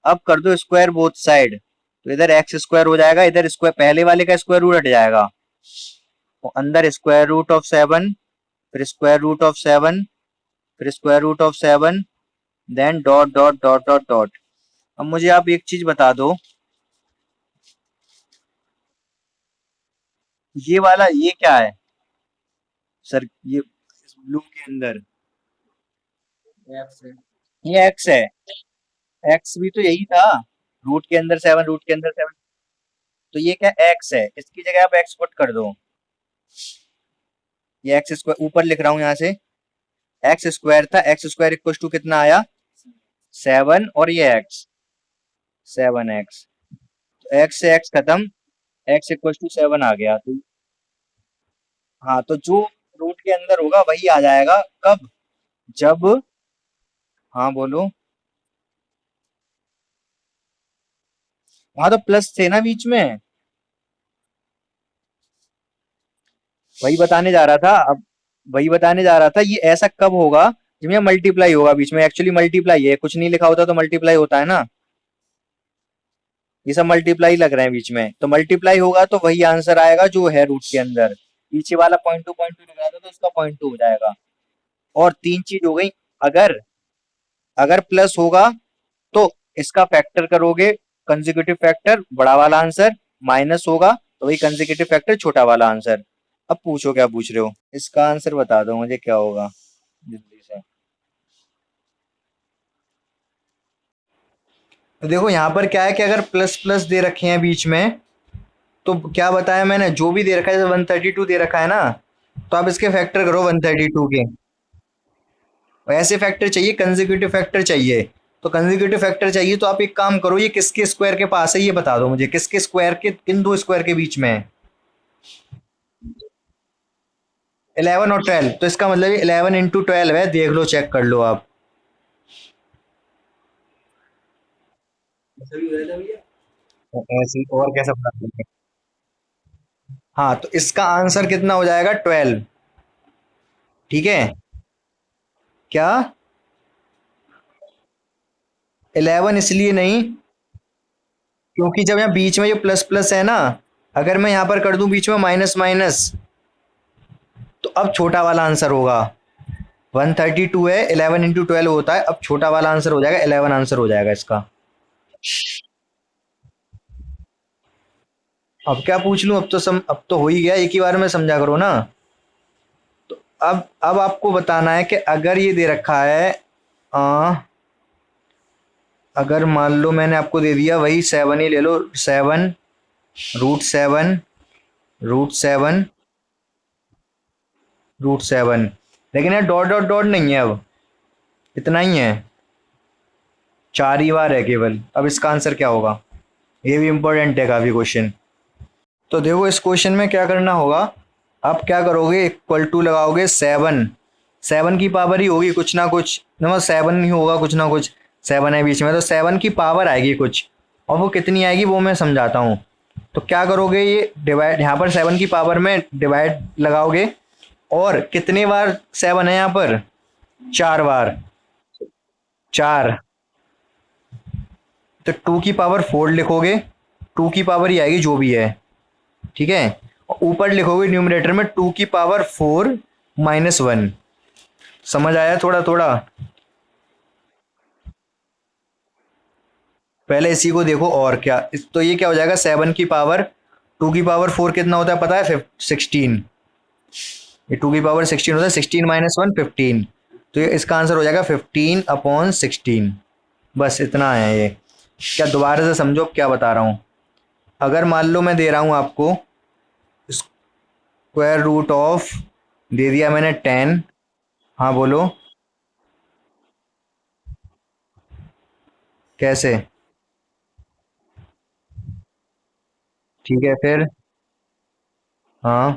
[SPEAKER 1] अब कर दो स्क्वायर बोथ साइड, तो इधर एक्स स्क्वायर हो जाएगा, इधर स्क्वायर पहले वाले का स्क्वायर रूट हट जाएगा, तो अंदर स्क्वायर रूट ऑफ 7, फिर स्क्वायर रूट ऑफ 7, फिर square root of 7, then dot dot dot dot dot. अब मुझे आप एक चीज बता दो, ये वाला ये क्या है सर, ये ब्लू के अंदर
[SPEAKER 2] एफ से
[SPEAKER 1] ये एक्स है, एक्स भी तो यही था, रूट के अंदर 7, रूट के अंदर 7, तो ये क्या एक्स है, इसकी जगह आप एक्स पुट कर दो,
[SPEAKER 3] ये एक्स स्क्वायर ऊपर लिख रहा हूँ यहाँ से, एक्स स्क्वायर था, एक्स स्क्वायर इक्वल टू कितना आया 7 और ये एक्स 7x, तो एक्स से एक्स खत्म, एक्स इक्वल टू 7 आ गया। तो हाँ, तो जो रूट के अंदर होगा वही आ जाएगा, कब, जब, हाँ बोलो, वहां तो प्लस थे ना बीच में, वही बताने जा रहा था। अब वही बताने जा रहा था, ये ऐसा कब होगा जब ये मल्टीप्लाई होगा बीच में, एक्चुअली मल्टीप्लाई है, कुछ नहीं लिखा होता तो मल्टीप्लाई होता है ना, ये सब मल्टीप्लाई लग रहे हैं बीच में, तो मल्टीप्लाई होगा तो वही आंसर आएगा जो है रूट के अंदर। पीछे वाला पॉइंट टू लिख रहा था तो इसका पॉइंट टू हो जाएगा। और तीन चीज हो गई, अगर अगर प्लस होगा तो इसका फैक्टर करोगे, कंसेक्यूटिव फैक्टर बड़ा वाला आंसर, माइनस होगा तो वही कंसेक्यूटिव फैक्टर छोटा वाला आंसर। अब पूछो क्या पूछ रहे हो, इसका आंसर बता दो मुझे क्या होगा जल्दी से। तो देखो यहाँ पर क्या है कि अगर प्लस प्लस दे रखे हैं बीच में, तो क्या बताया मैंने, जो भी दे रखा है, जैसे 132 दे रखा है ना, तो आप इसके फैक्टर करो 132 के। और ऐसे फैक्टर चाहिए, कंसेक्यूटिव फैक्टर चाहिए, तो कंसेक्यूटिव फैक्टर चाहिए तो आप एक काम करो, ये किसके स्क्वायर के पास है ये बता दो मुझे, किसके स्क्वायर के, किन दो स्क्वायर के बीच में है। 11 और 12, तो इसका मतलब 11 इंटू 12 है, देख लो, चेक कर लो आप। ऐसे ही और कैसे बता सकते हैं? हाँ, तो इसका आंसर कितना हो जाएगा 12। ठीक है, क्या 11 इसलिए नहीं, क्योंकि जब यहाँ बीच में जो प्लस प्लस है ना, अगर मैं यहाँ पर कर दूं बीच में माइनस माइनस, तो अब छोटा वाला आंसर होगा। 132 है, 11 इंटू 12 होता है, अब छोटा वाला आंसर हो जाएगा 11 आंसर हो जाएगा इसका। अब क्या पूछ लूं, अब तो हो ही गया, एक ही बार में समझा करो ना। तो अब आपको बताना है कि अगर ये दे रखा है, आ, अगर मान लो मैंने आपको दे दिया वही 7 ही ले लो, 7 √7 √7 √7, लेकिन यार डॉट डॉट डॉट नहीं है, अब इतना ही है, 4 ही बार है केवल। अब इसका आंसर क्या होगा, ये भी इंपॉर्टेंट है काफी क्वेश्चन। तो देखो इस क्वेश्चन में क्या करना होगा, आप क्या करोगे, इक्वल टू लगाओगे 7, 7 की पावर ही होगी कुछ ना कुछ, मतलब 7 ही होगा कुछ ना कुछ, 7 है बीच में तो 7 की पावर आएगी कुछ, और वो कितनी आएगी वो मैं समझाता हूँ। तो क्या करोगे, ये डिवाइड, यहाँ पर 7 की पावर में डिवाइड लगाओगे, और कितने बार 7 है यहाँ पर, 4 बार, 4, तो 2 की पावर 4 लिखोगे, 2 की पावर ही आएगी जो भी है, ठीक है, और ऊपर लिखोगे न्यूमरेटर में 2 की पावर 4 -1। समझ आया थोड़ा थोड़ा, पहले इसी को देखो और क्या, तो ये क्या हो जाएगा, 7 की पावर 2 की पावर 4 कितना होता है पता है, 16, ये 2 की पावर 16 होता है, 16 -1 15, तो ये इसका आंसर हो जाएगा 15/16। बस इतना है ये, क्या दोबारा से समझो अब क्या बता रहा हूँ। अगर मान लो मैं दे रहा हूँ आपको स्क्वायर रूट ऑफ, दे दिया मैंने 10, हाँ बोलो कैसे, ठीक है फिर, हाँ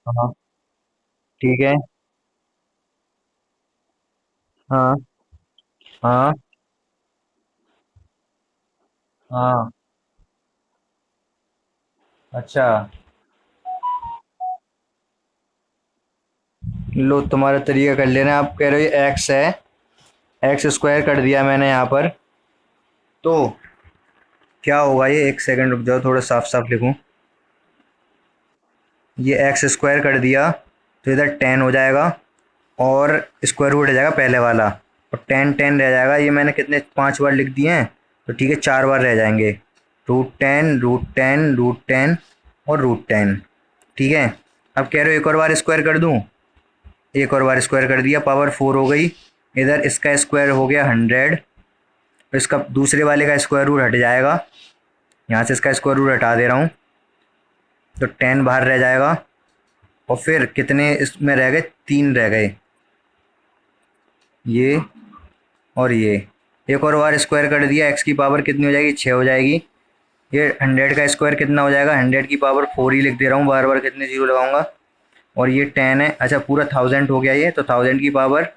[SPEAKER 3] हाँ ठीक है, हाँ हाँ हाँ, अच्छा, लो तुम्हारा तरीका कर लेना, आप कह रहे हो एक्स है, एक्स स्क्वायर कर दिया मैंने यहाँ पर, तो क्या होगा ये, एक सेकंड रुक जाओ थोड़ा साफ साफ लिखूं, ये एक्स स्क्वायर कर दिया तो इधर 10 हो जाएगा, और स्क्वायर रूट रह जाएगा पहले वाला, और 10 10 रह जाएगा, ये मैंने कितने 5 बार लिख दिए हैं, तो ठीक है 4 बार रह जाएंगे, √10 √10 √10 और √10, ठीक है। अब कह रहे हो एक और बार स्क्वायर कर दूं, एक और बार स्क्वायर कर दिया, पावर 4 हो गई, इधर इसका स्क्वायर हो गया 100, तो इसका दूसरे वाले का स्क्वायर रूट हट जाएगा, यहाँ से इसका स्क्वायर रूट हटा दे रहा हूँ,
[SPEAKER 1] तो 10 बाहर रह जाएगा। और फिर कितने इसमें रह गए, 3 रह गए, ये और ये। एक और बार स्क्वायर कर दिया, एक्स की पावर कितनी हो जाएगी, 6 हो जाएगी। ये 100 का स्क्वायर कितना हो जाएगा, 100 की पावर 4 ही लिख दे रहा हूँ, बार बार कितने जीरो लगाऊंगा। और ये 10 है, अच्छा पूरा 1000 हो गया ये, तो 1000 की पावर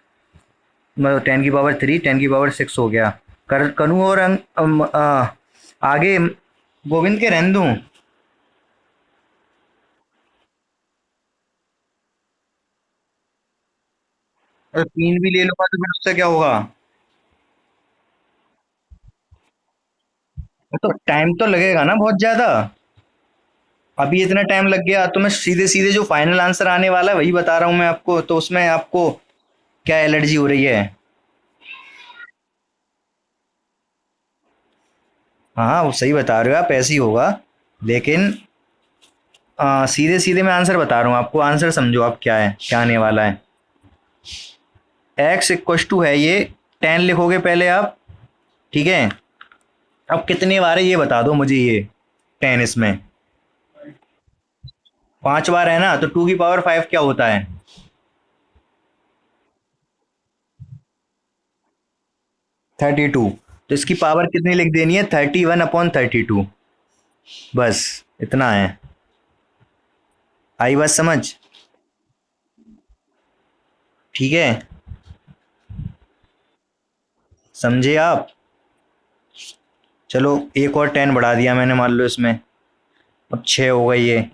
[SPEAKER 1] मतलब 10 की पावर 3, 10 की पावर 6 हो गया। करूँ और आगे गोविंद के रहने दूँ। अगर 3 भी ले लूंगा तो फिर उससे क्या होगा। तो टाइम तो लगेगा ना बहुत ज्यादा। अभी इतना टाइम लग गया तो मैं सीधे सीधे जो फाइनल आंसर आने वाला है वही बता रहा हूँ मैं आपको, तो उसमें आपको क्या एलर्जी हो रही है। हाँ वो सही बता रहे हो आप, ऐसे ही होगा। लेकिन सीधे सीधे मैं आंसर बता रहा हूँ आपको, आंसर समझो आप क्या है, क्या आने वाला है। एक्स इक्व टू है ये, 10 लिखोगे पहले आप, ठीक है। अब कितने बार है ये बता दो मुझे, ये 10 इसमें 5 बार है ना, तो 2 की पावर 5 क्या होता है, 32। तो इसकी पावर कितनी लिख देनी है, 31/32। बस इतना है। आई बात समझ, ठीक है, समझे आप। चलो एक और 10 बढ़ा दिया मैंने मान लो इसमें, अब 6 हो गई ये।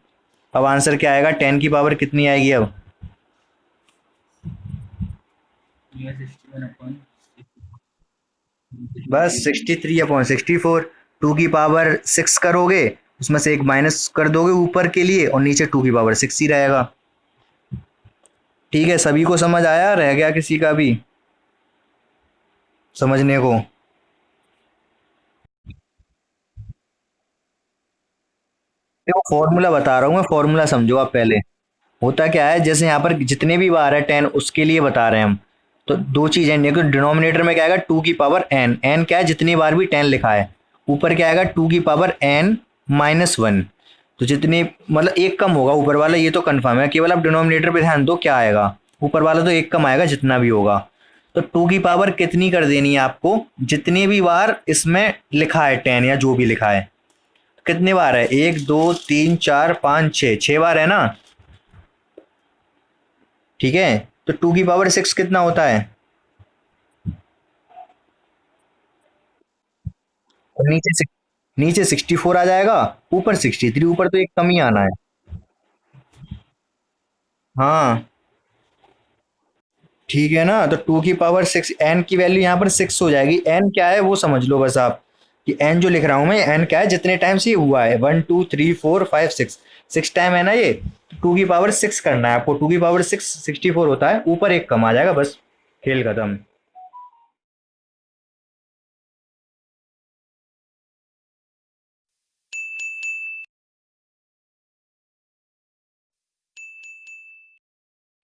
[SPEAKER 1] अब आंसर क्या आएगा, 10 की पावर कितनी आएगी अब,
[SPEAKER 2] ये 61
[SPEAKER 1] बस 63/64। 2 की पावर 6 करोगे, उसमें से एक माइनस कर दोगे ऊपर के लिए, और नीचे 2 की पावर 6 ही रहेगा। ठीक है, सभी को समझ आया, रह गया किसी का भी समझने को। देखो फॉर्मूला बता रहा हूँ मैं, फॉर्मूला समझो आप पहले। होता क्या है, जैसे यहाँ पर जितने भी बार है 10 उसके लिए बता रहे हैं हम। तो दो चीजें, डिनोमिनेटर में क्या आएगा, 2 की पावर एन, एन क्या है, जितनी बार भी 10 लिखा है। ऊपर क्या आएगा, 2 की पावर एन माइनस वन। तो जितनी मतलब एक कम होगा ऊपर वाला, ये तो कंफर्म है, केवल आप डिनोमिनेटर पे ध्यान दो क्या आएगा, ऊपर वाला तो एक कम आएगा जितना भी होगा। तो 2 की पावर कितनी कर देनी है आपको, जितनी भी बार इसमें लिखा है 10 या जो भी लिखा है। कितने बार है, 1 2 3 4 5 6, 6 बार है ना, ठीक है। तो 2 की पावर 6 कितना होता है, और नीचे 64 आ जाएगा, ऊपर 63, ऊपर तो एक कम ही आना है। हाँ ठीक है ना, तो 2 की पावर 6, एन की वैल्यू यहाँ पर 6 हो जाएगी। एन क्या है वो समझ लो बस आप, कि एन जो लिख रहा हूं मैं, एन क्या है, जितने टाइम से ये हुआ है, 1 2 3 4 5 6, 6 टाइम है ना ये। 2 की पावर 6 करना है आपको, 2 की पावर 6 64 होता है, ऊपर एक कम आ जाएगा, बस खेल खत्म।